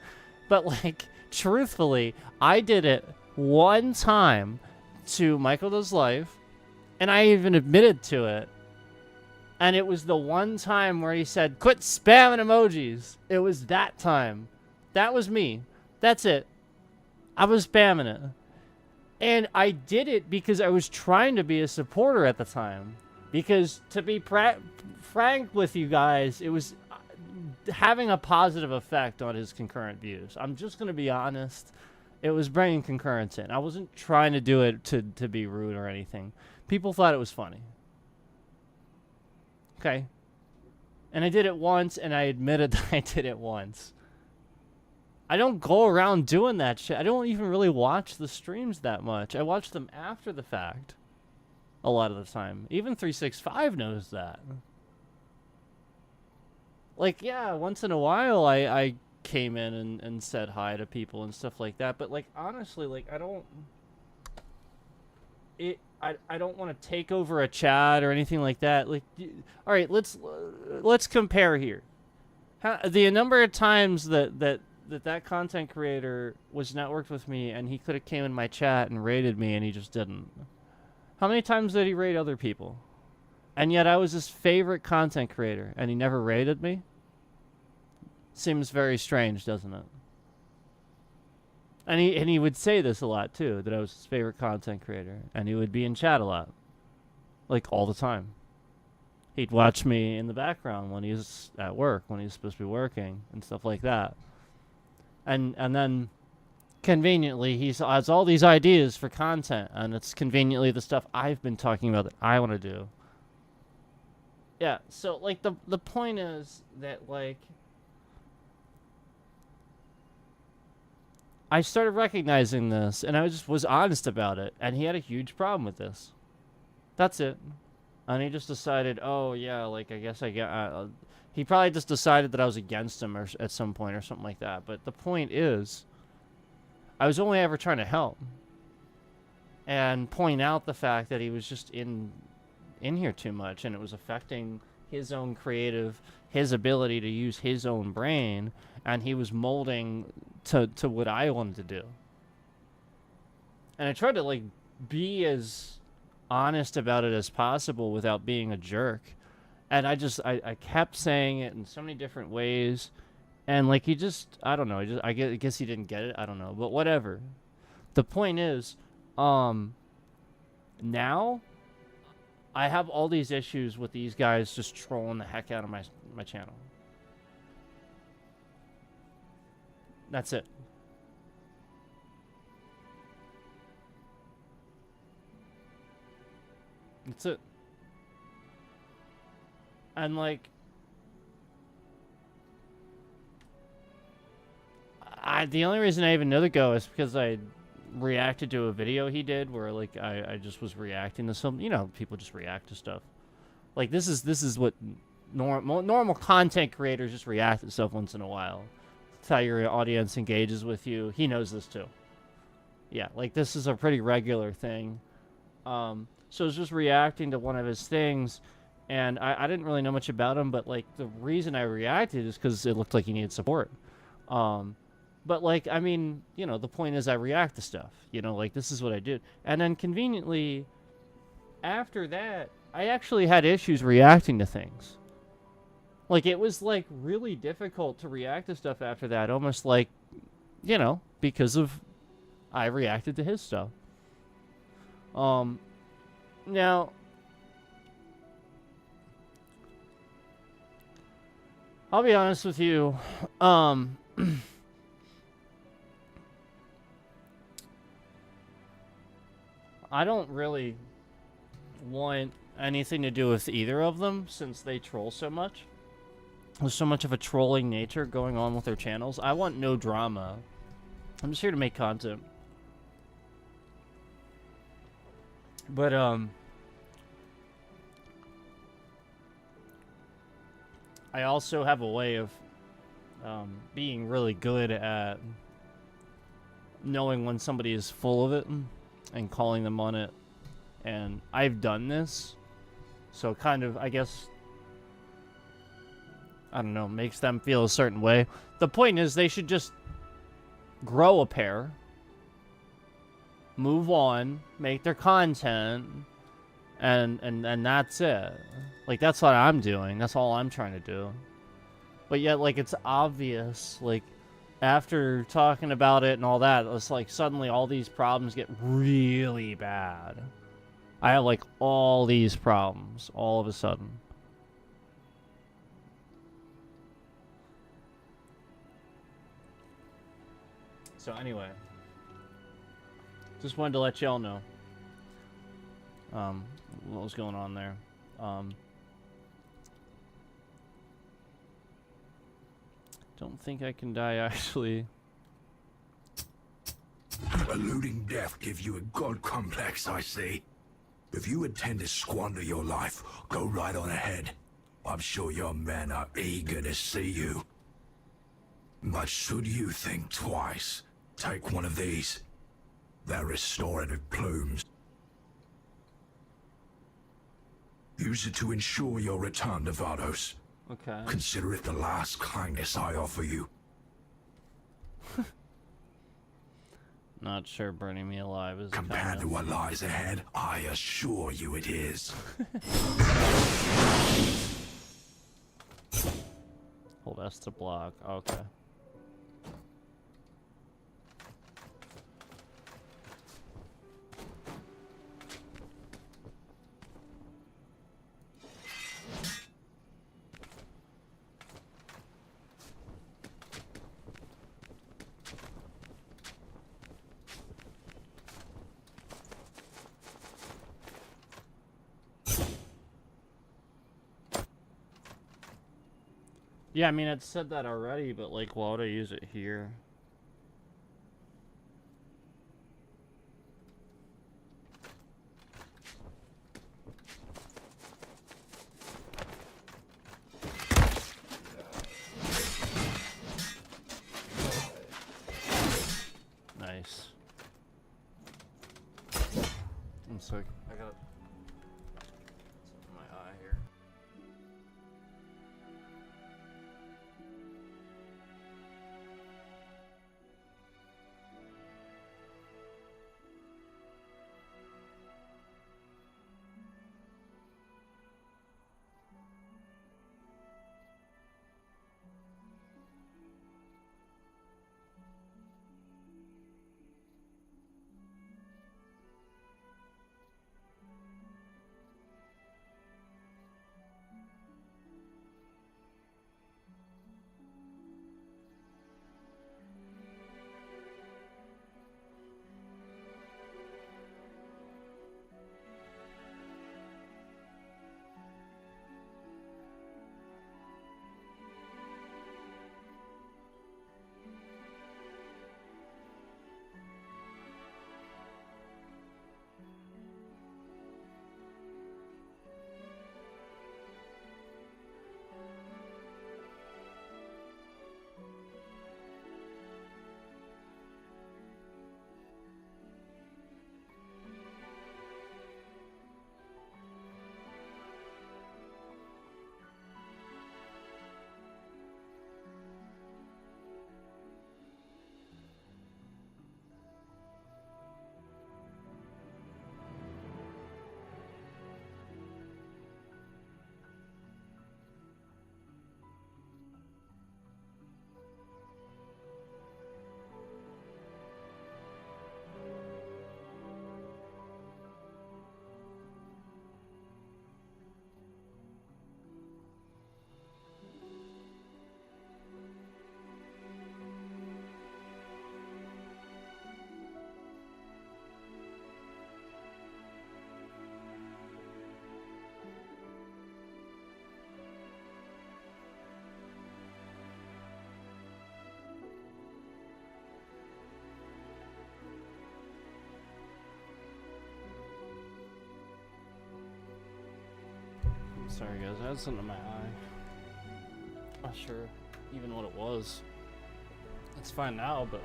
But, like, truthfully, I did it one time to Michael Does Life, and I even admitted to it. And it was the one time where he said, quit spamming emojis. It was that time. That was me. That's it. I was spamming it. And I did it because I was trying to be a supporter at the time. Because, to be frank with you guys, it was having a positive effect on his concurrent views. I'm just going to be honest. It was bringing concurrence in. I wasn't trying to do it to be rude or anything. People thought it was funny. Okay? And I did it once, and I admitted that I did it once. I don't go around doing that shit. I don't even really watch the streams that much. I watch them after the fact. A lot of the time. Even 365 knows that. Like, yeah, once in a while I came in and said hi to people and stuff like that. But, like, honestly, like, I don't want to take over a chat or anything like that. Like, all right, let's compare here. The number of times that content creator was networked with me and he could have came in my chat and raided me and he just didn't. How many times did he raid other people? And yet I was his favorite content creator, and he never raided me? Seems very strange, doesn't it? And he would say this a lot, too, that I was his favorite content creator. And he would be in chat a lot. Like, all the time. He'd watch me in the background when he was at work, when he was supposed to be working, and stuff like that. And then... conveniently, he has all these ideas for content, and it's conveniently the stuff I've been talking about that I want to do. Yeah, so, like, the point is that, like, I started recognizing this, and I was honest about it, and he had a huge problem with this. That's it. And he just decided, oh, yeah, like, I guess I get... he probably just decided that I was against him at some point or something like that, but the point is... I was only ever trying to help and point out the fact that he was just in here too much, and it was affecting his own his ability to use his own brain, and he was molding to what I wanted to do. And I tried to, like, be as honest about it as possible without being a jerk. And I kept saying it in so many different ways. And, like, he just, I don't know, I guess he didn't get it, I don't know, but whatever. The point is, now, I have all these issues with these guys just trolling the heck out of my channel. That's it. That's it. And, like, the only reason I even know the go is because I reacted to a video he did where, like, I just was reacting to some, you know, people just react to stuff. Like, this is what normal content creators just react to stuff once in a while. That's how your audience engages with you. He knows this too. Yeah, like, this is a pretty regular thing. So I was just reacting to one of his things, and I didn't really know much about him, but, like, the reason I reacted is because it looked like he needed support. But, like, I mean, you know, the point is I react to stuff. You know, like, this is what I did. And then, conveniently, after that, I actually had issues reacting to things. Like, it was, like, really difficult to react to stuff after that. Almost like, you know, because of I reacted to his stuff. Now, I'll be honest with you. I don't really want anything to do with either of them since they troll so much. There's so much of a trolling nature going on with their channels. I want no drama. I'm just here to make content. But, I also have a way of being really good at knowing when somebody is full of it and calling them on it. And I've done this, so kind of, I guess, I don't know, makes them feel a certain way. The point is they should just grow a pair, move on, make their content, and that's it. Like, that's what I'm doing. That's all I'm trying to do. But yet, like, it's obvious, like, after talking about it and all that, it's like suddenly all these problems get really bad. I have, like, all these problems all of a sudden. So anyway, just wanted to let y'all know what was going on there. Don't think I can die, actually. Eluding death gives you a god complex, I see. If you intend to squander your life, go right on ahead. I'm sure your men are eager to see you. But should you think twice, take one of these. They're restorative plumes. Use it to ensure your return to Vados. Okay. Consider it the last kindness I offer you. Not sure burning me alive is Compared to what lies ahead, I assure you it is. Hold S to block. Okay. Yeah, I mean, it said that already, but, like, why would I use it here? Nice. I'm sorry. I got something in my eye here. Sorry guys, I had something in my eye. Not sure even what it was. It's fine now, but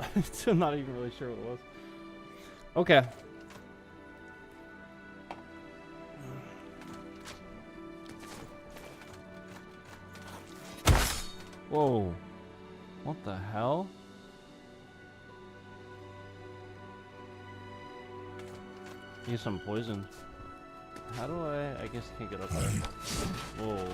I'm not even really sure what it was. Okay. Whoa. What the hell? He's some poison. How do I guess I can't get up there. Whoa.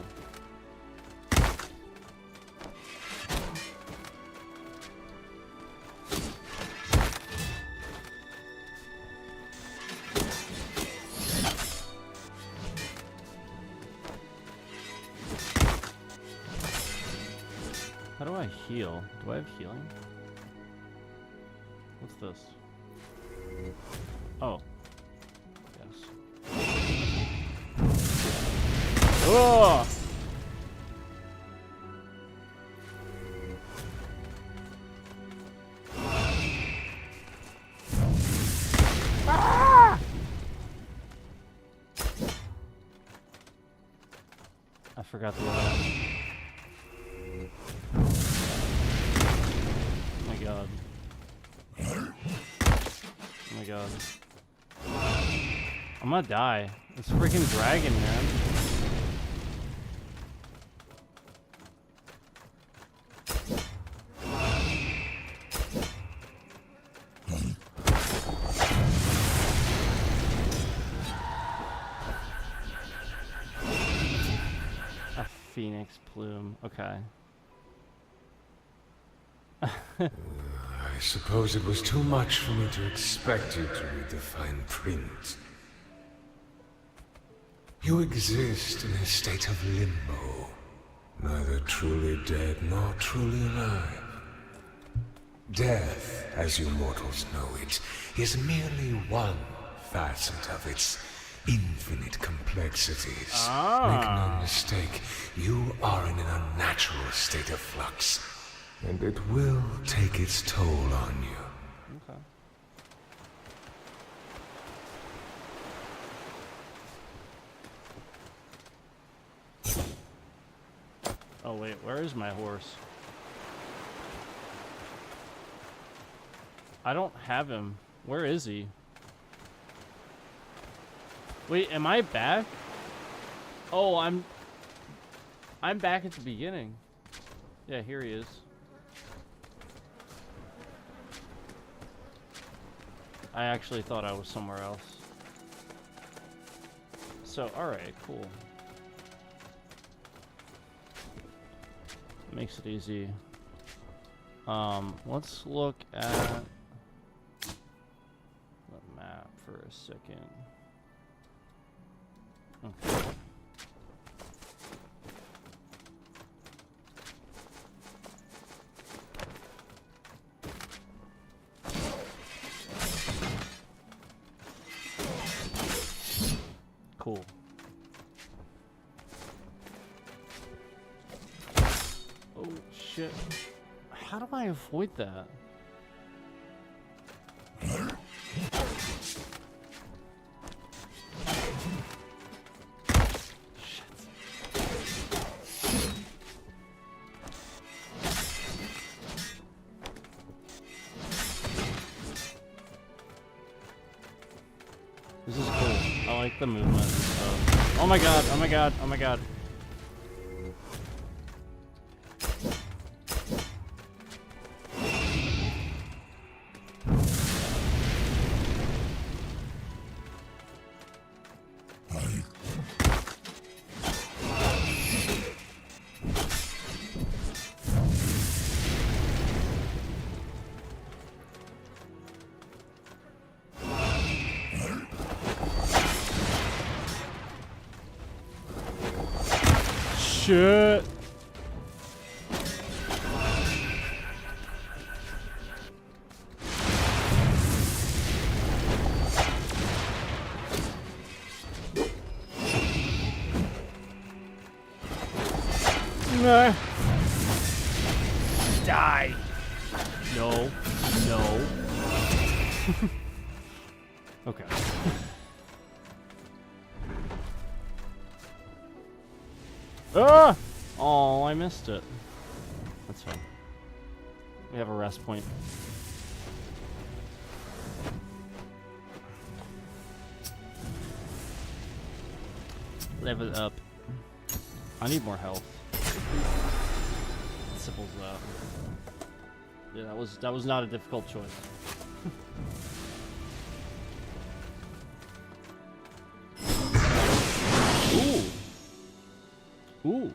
How do I heal? Do I have healing? What's this? Oh. Yes. Oh! Ah! I forgot the other one. Oh my god. Oh my god. I'm gonna die. It's a freaking dragon, man. A phoenix plume. Okay. I suppose it was too much for me to expect you to read the fine print. You exist in a state of limbo, neither truly dead nor truly alive. Death, as you mortals know it, is merely one facet of its infinite complexities. Make no mistake, you are in an unnatural state of flux. And it will take its toll on you. Okay. Oh wait, where is my horse? I don't have him. Where is he? Wait, am I back? Oh, I'm back at the beginning. Yeah, here he is. I actually thought I was somewhere else. So, alright, cool. Makes it easy. Let's look at the map for a second. Okay. Cool. Oh shit. How do I avoid that? Shit. This is cool. I like the movement and stuff. Oh my god, oh my god, oh my god. Shit. No. Die. No. No. Okay. Ah! Oh, I missed it. That's fine. We have a rest point. Level up. I need more health. Simple's that. Yeah, that was not a difficult choice. Ooh. Ooh.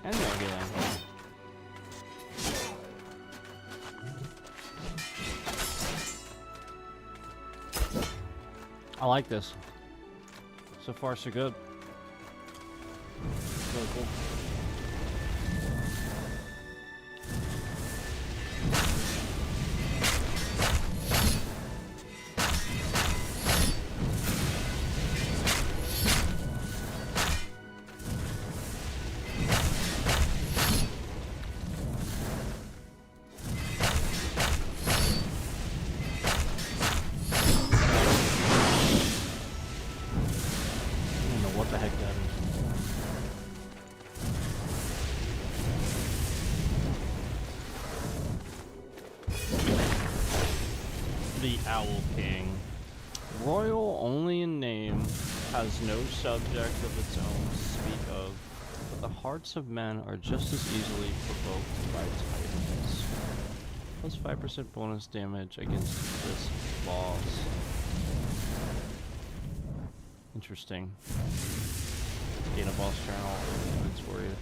And more healing. I like this. So far, so good. Really cool. Has no subject of its own to speak of, but the hearts of men are just as easily provoked by titans. Plus 5% bonus damage against this boss. Interesting. Gain a boss journal it's for you.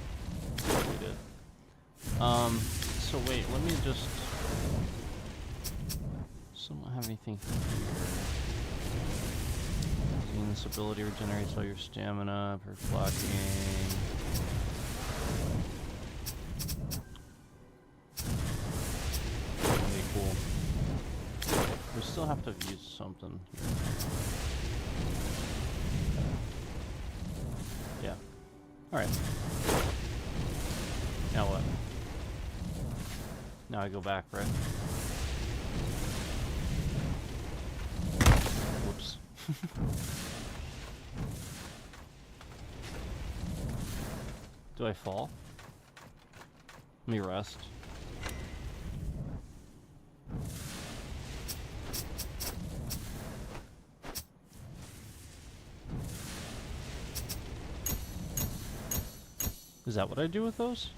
We did. So wait, let me just. So I don't have anything here. This ability regenerates all your stamina per blocking. Okay, cool. We still have to use something here. Yeah. Alright. Now what? Now I go back, right? Whoops. Do I fall? Let me rest. Is that what I do with those?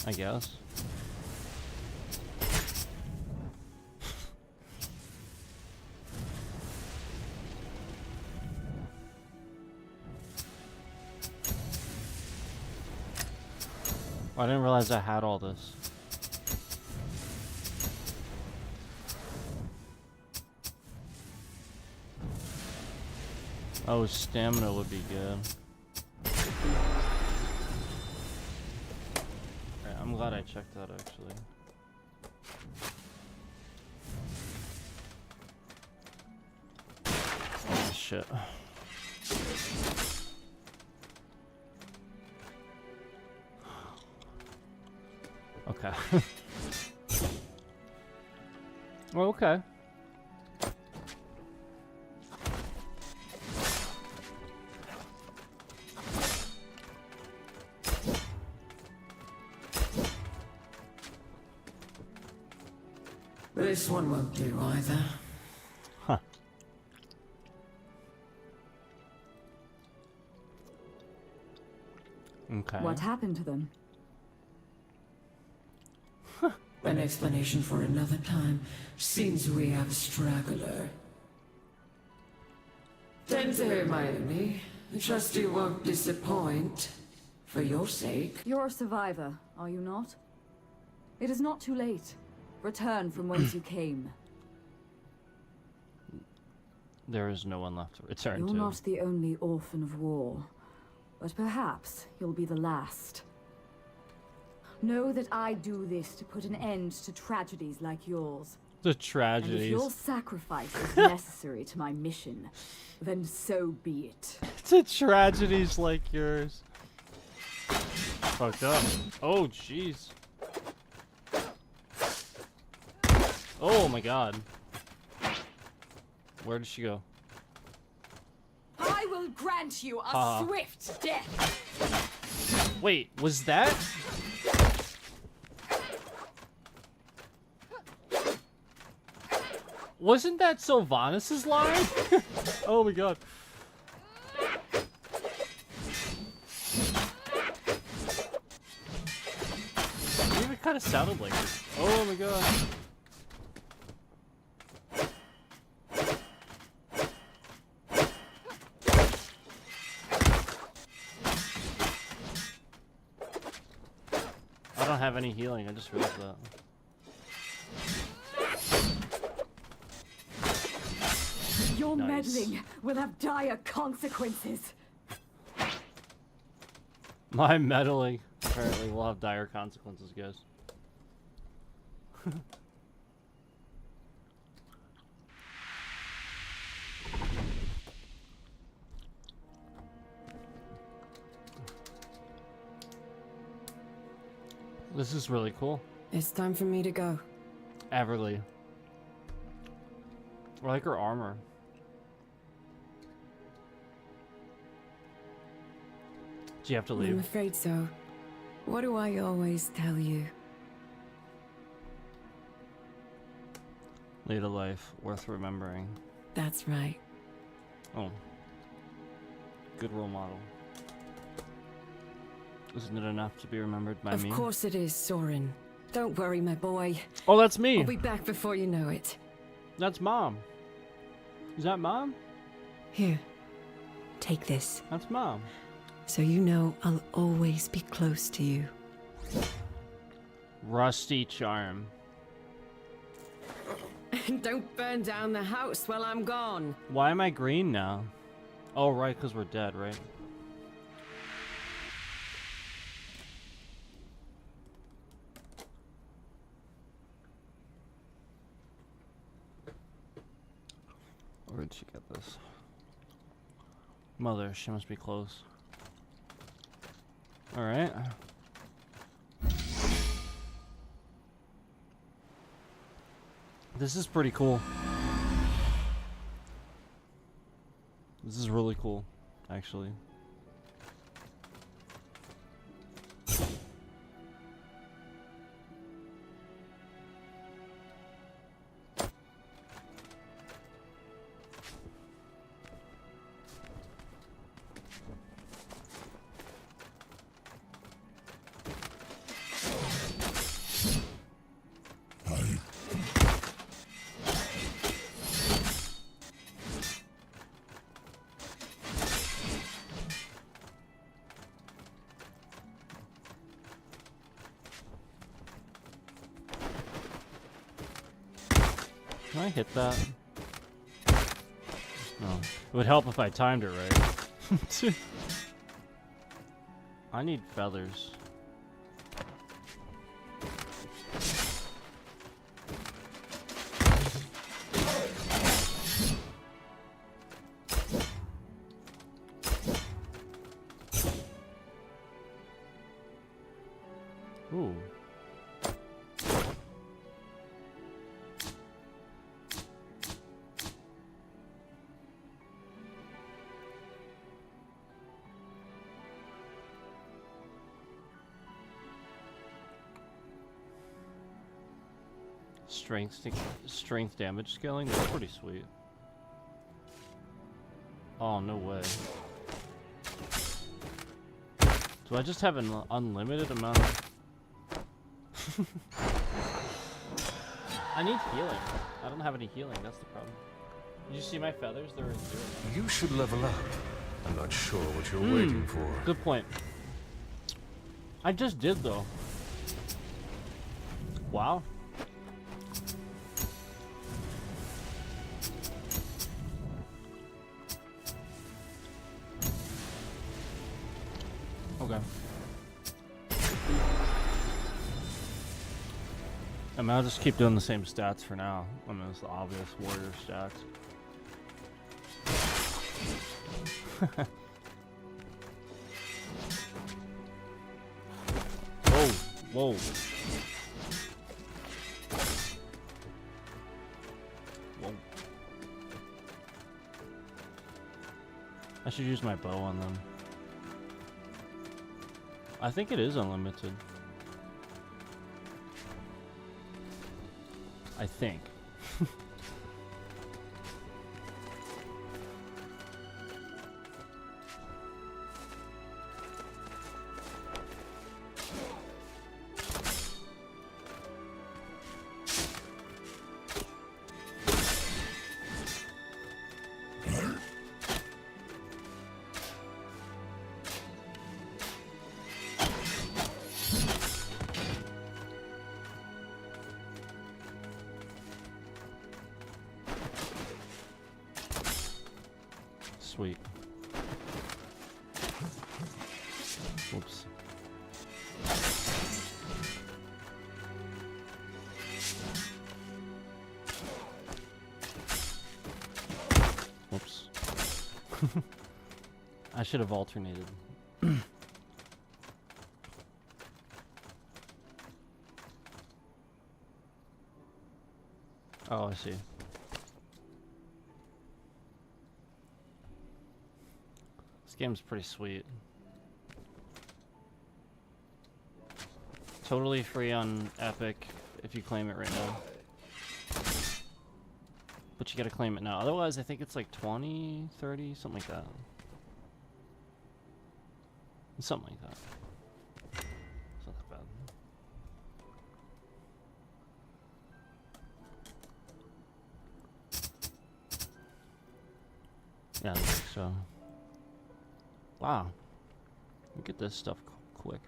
I guess. I didn't realize I had all this. Oh, stamina would be good. Alright, I'm glad I checked that actually. Oh, shit. Okay. Well, okay. This one won't do either. Huh. Okay. What happened to them? An explanation for another time. Seems we have a straggler. Tente, Hermione. I trust you won't disappoint. For your sake. You're a survivor, are you not? It is not too late. Return from whence you came. There is no one left to return to. You're not the only orphan of war, but perhaps you'll be the last. Know that I do this to put an end to tragedies like yours. The And tragedies. if your sacrifice is necessary to my mission, then so be it. To tragedies like yours. Fucked up. Oh, jeez. Oh my god. Where did she go? I will grant you a swift death. Wait, was that? Wasn't that Sylvanas' line? Oh my god. It even kind of sounded like it. Oh my god. I don't have any healing, I just realized that. Your Nice. meddling will have dire consequences. My meddling apparently will have dire consequences, guys. This is really cool. It's time for me to go. Everly. I like her armor. Do you have to I'm leave? afraid so. What do I always tell you? Lead a life worth remembering. That's right. Oh. Good role model. Isn't it enough to be remembered by Of me? course it is, Soren. Don't worry, my boy. Oh, that's me! I'll be back before you know it. That's Mom. Is that Mom? Here. Take this. That's Mom. So you know I'll always be close to you. Rusty charm. Don't burn down the house while I'm gone. Why am I green now? Oh, right, because we're dead, right? Where did she get this? Mother, she must be close. Alright. This is pretty cool. This is really cool, actually. Can I hit that? No. It would help if I timed it right. I need feathers. Ooh. Strength damage scaling? That's pretty sweet. Oh, no way. Do I just have an unlimited amount of... I need healing. I don't have any healing, that's the problem. Did you see my feathers? They're in 0. You should level up. I'm not sure what you're waiting for. Good point. I just did, though. Wow. Okay. I mean, I'll just keep doing the same stats for now. I mean, it's the obvious warrior stats. Whoa, whoa. should use my bow on them. I think it is unlimited. I think. Sweet. Oops. Whoops. I should have alternated. Oh, I see. This game's pretty sweet. Totally free on Epic if you claim it right now. But you gotta claim it now. Otherwise, I think it's like 20, 30, something like that. Something like that. It's not that bad. Yeah, I think so. Wow. We get this stuff quick.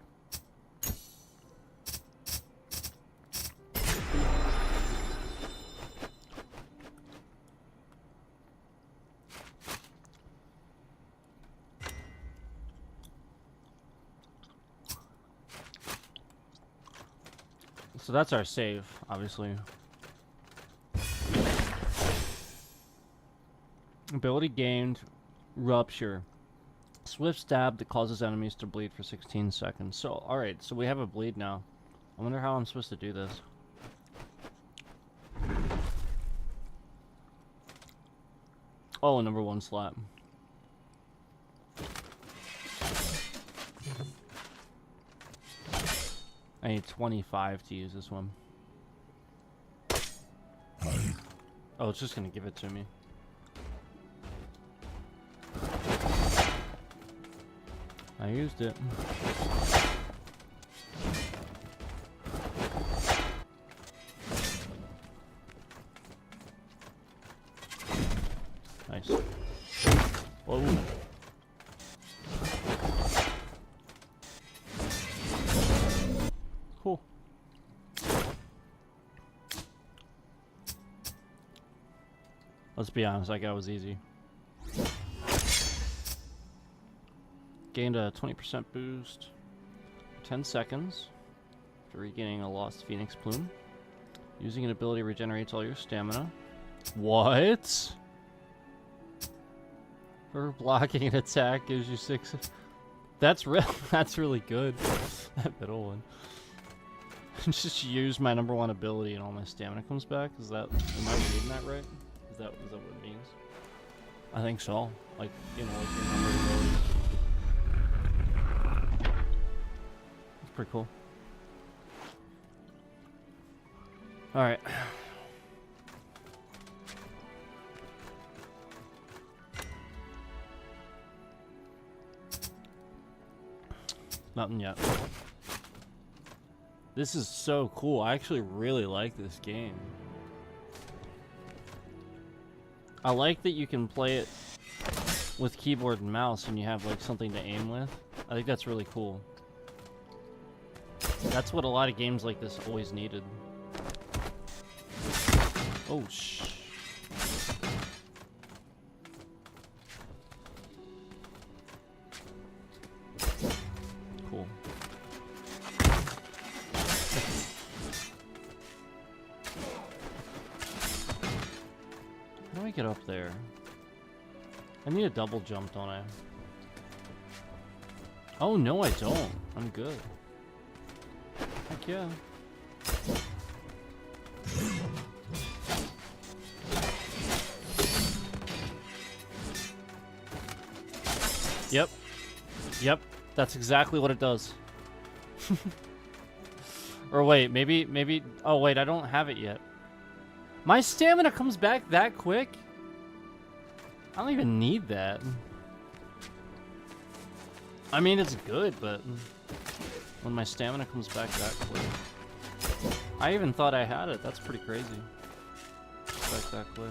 So that's our save, obviously. Ability gained, Rupture. Swift stab that causes enemies to bleed for 16 seconds. So, alright, so we have a bleed now. I wonder how I'm supposed to do this. Oh, number 1 slot. I need 25 to use this one. Oh, it's just gonna give it to me. I used it. Nice. Whoa. Cool. Let's be honest, that guy was easy. Gained a 20% boost for 10 seconds after regaining a lost Phoenix Plume. Using an ability regenerates all your stamina. What? For blocking an attack gives you 6. That's that's really good. That middle one. Just use my number 1 ability and all my stamina comes back. Is that, am I reading that right? Is that what it means? I think so. Like, you know, like your number of abilities. That's pretty cool. Alright. Nothing yet. This is so cool. I actually really like this game. I like that you can play it with keyboard and mouse and you have like something to aim with. I think that's really cool. That's what a lot of games like this always needed. Oh, shh. Cool. How do I get up there? I need a double jump, don't I? Oh, no, I don't. I'm good. Heck yeah. Yep. Yep. That's exactly what it does. Or wait, maybe... Oh, wait, I don't have it yet. My stamina comes back that quick? I don't even need that. I mean, it's good, but... When my stamina comes back that quick... I even thought I had it. That's pretty crazy. Back that quick.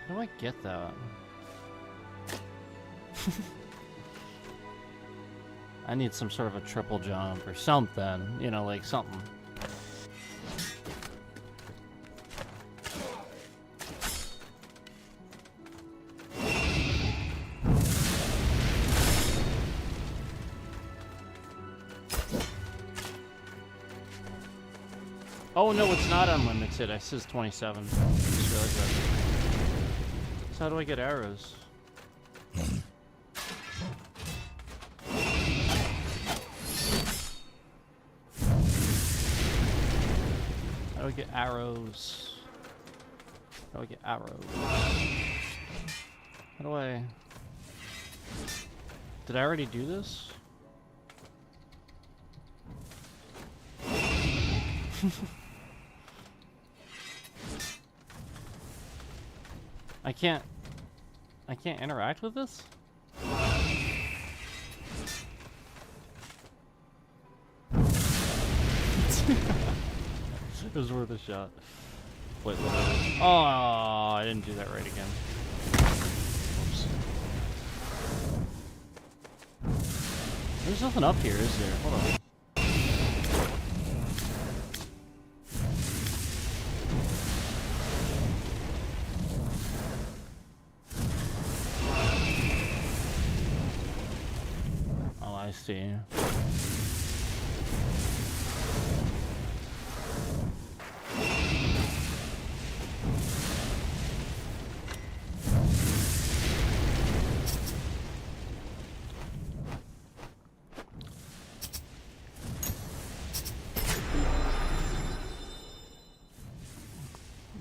How do I get that? I need some sort of a triple jump or something, you know, like something. Oh no, it's not unlimited. It says 27. Just realized that. So how do I get arrows? How do I get arrows? How do I get arrows? How do I... Did I already do this? I can't interact with this? It was worth a shot. Wait, literally. Oh, I didn't do that right again. Oops. There's nothing up here, is there? Hold on. Oh, I see.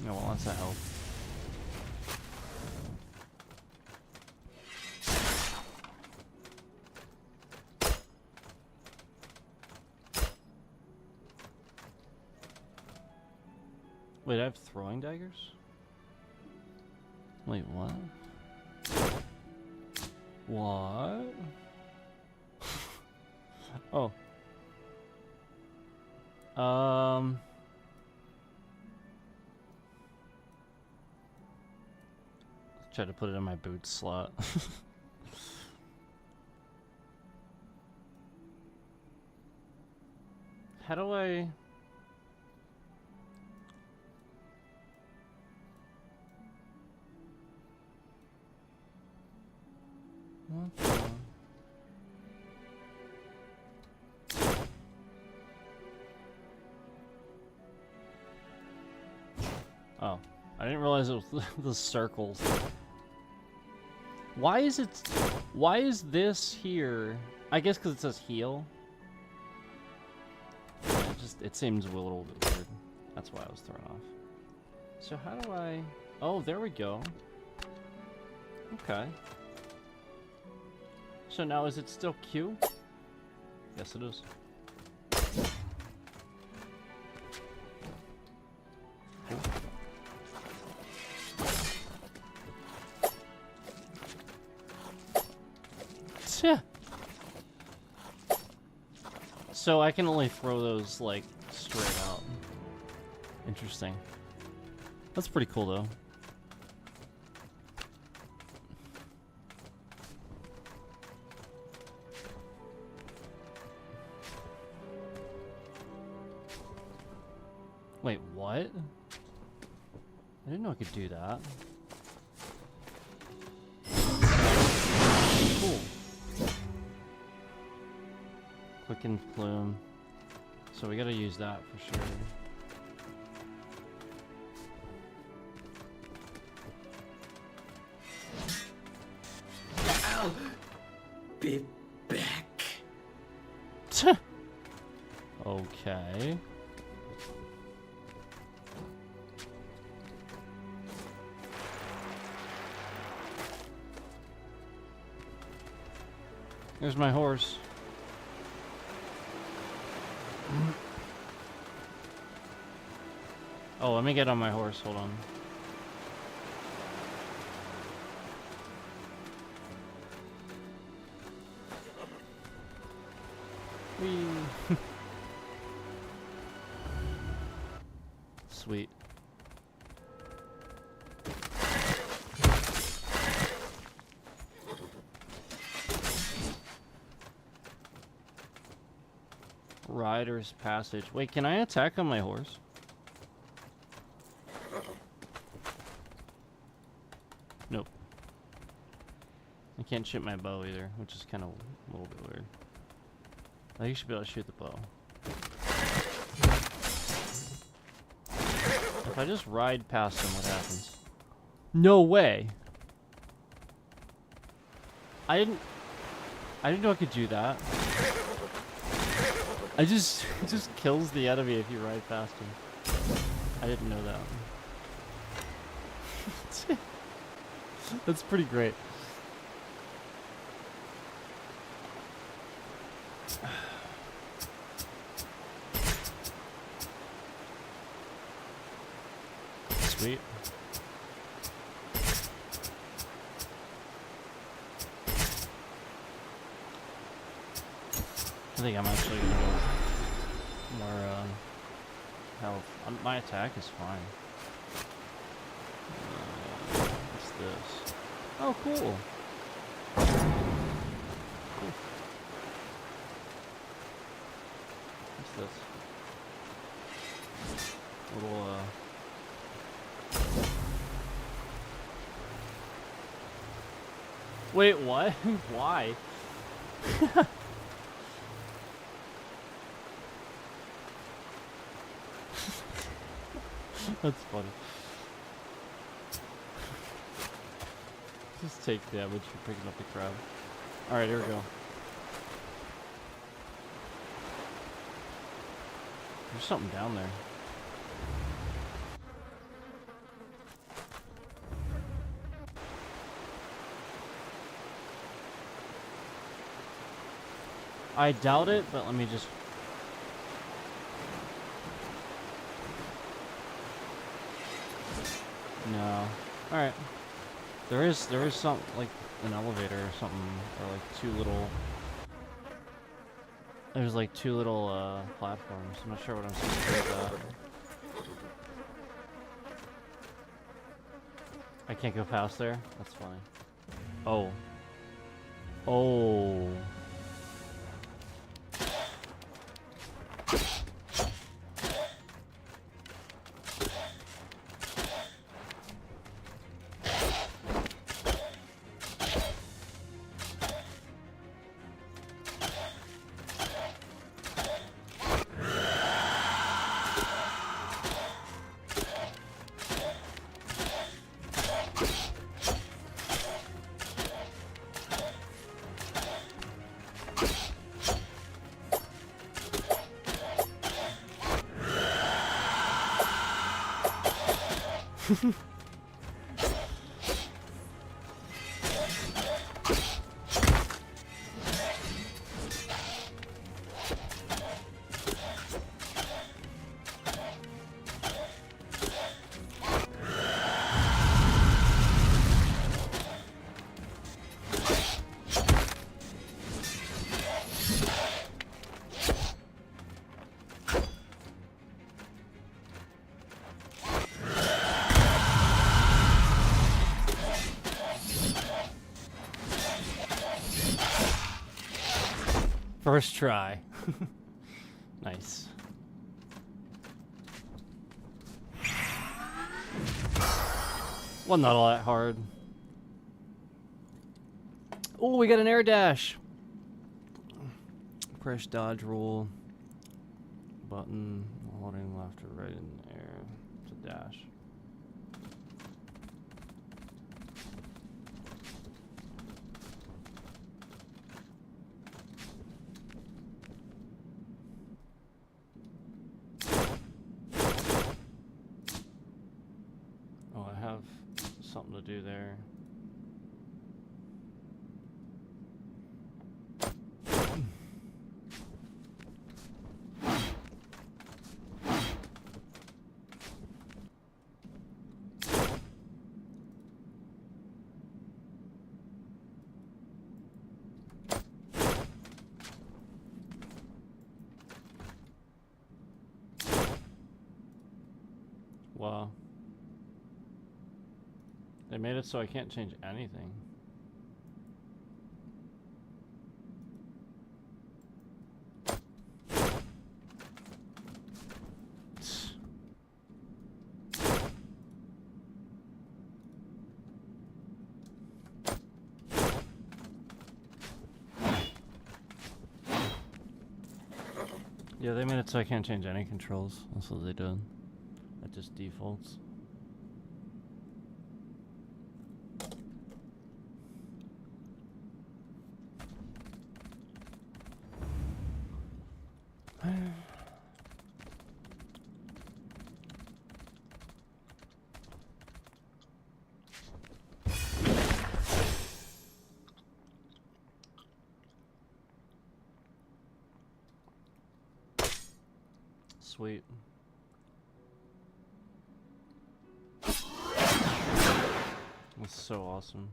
No one wants to help. Wait, I have throwing daggers? Wait, what? What? Oh. Try to put it in my boot slot. How do I... What the... Oh, I didn't realize it was the circles. Why is this here? I guess because it says heal. Yeah, it seems a little bit weird. That's why I was thrown off. So how do I... Oh, there we go. Okay. So now is it still Q? Yes, it is. Cool. So I can only throw those, like, straight out. Interesting. That's pretty cool, though. Wait, what? I didn't know I could do that. Cool. Quicken plume. So we gotta use that for sure. I'll be back. Okay. There's my horse. Oh, let me get on my horse. Hold on. Whee. Sweet. Rider's Passage. Wait, can I attack on my horse? Nope. I can't shoot my bow either, which is kind of a little bit weird. I think you should be able to shoot the bow. If I just ride past him, what happens? No way! I didn't know I could do that. It just kills the enemy if you ride past him. I didn't know that. That's pretty great. Sweet. I think I'm actually gonna go more health. My attack is fine. What's this? Oh, cool. What's this? Little Wait, what? Why? That's funny. Just take damage for picking up the crab. Alright, here we go. There's something down there. I doubt it, but let me just... No. Alright. There is some, like, an elevator or something, or like two little... There's like two little, platforms. I'm not sure what I'm supposed to do with that. I can't go past there? That's funny. Oh. Oh. First try. Nice. Well, not all that hard. Oh, we got an air dash. Press dodge roll button, holding left or right in the air to dash. something to do there. Wow. They made it so I can't change anything. Yeah, they made it so I can't change any controls. That's what they did. It just defaults. Sweet. That's so awesome.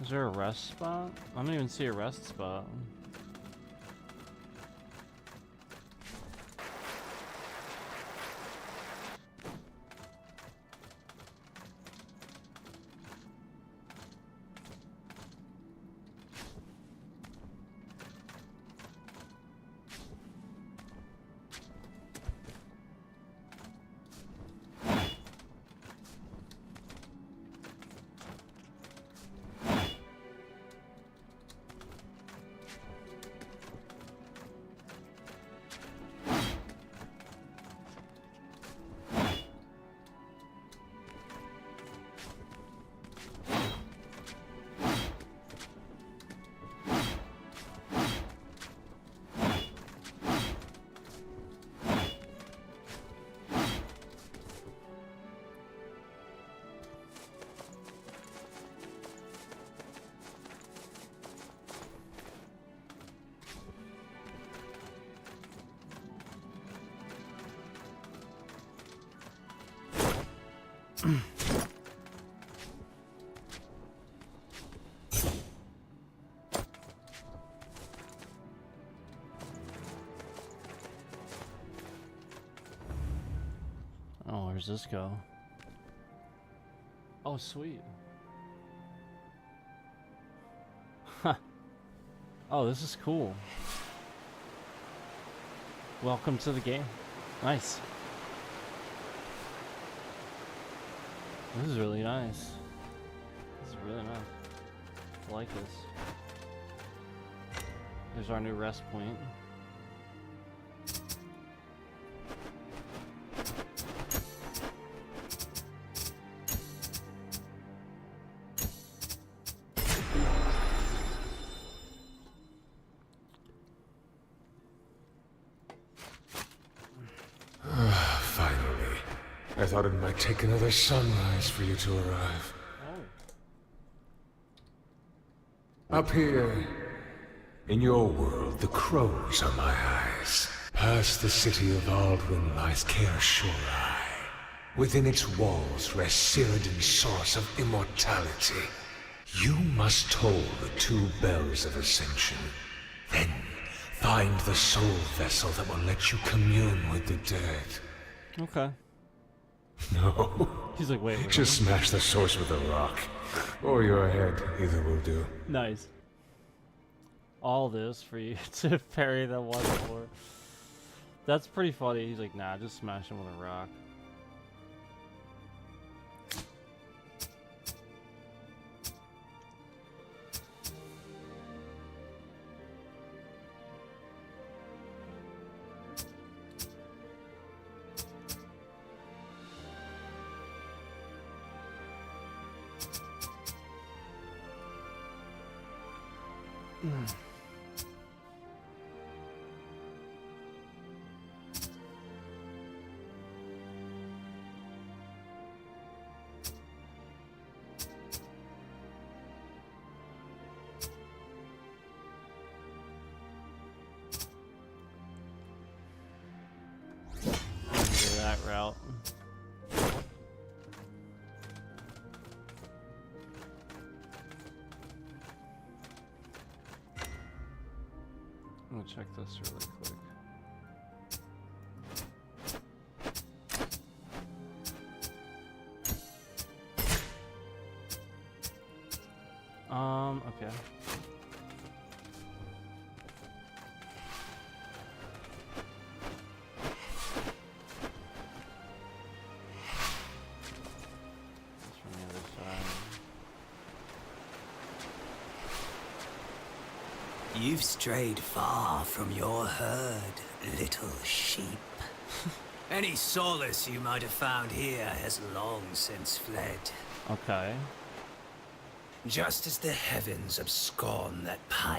Is there a rest spot? I don't even see a rest spot. Oh, where's this go? Oh, sweet. Huh. Oh, this is cool. Welcome to the game. Nice. This is really nice. This is really nice. I like this. There's our new rest point. Finally. I thought it might take another sunrise for you to arrive. Oh. Up here, in your world, the crows are my eyes. Past the city of Aldwyn lies Caer Shorai. Within its walls rests Cyrodiil's source of immortality. You must toll the 2 bells of ascension. Then, find the soul vessel that will let you commune with the dead. Okay. No. He's like, wait. Just smash the source with a rock. Or your head, either will do. Nice. All this for you to parry that one before. That's pretty funny. He's like, nah, just smash him with a rock. That route. I'm gonna check this really quick. Okay. That's from the other side. You've strayed far from your herd, little sheep. Any solace you might have found here has long since fled. Okay. Just as the heavens abscond that pious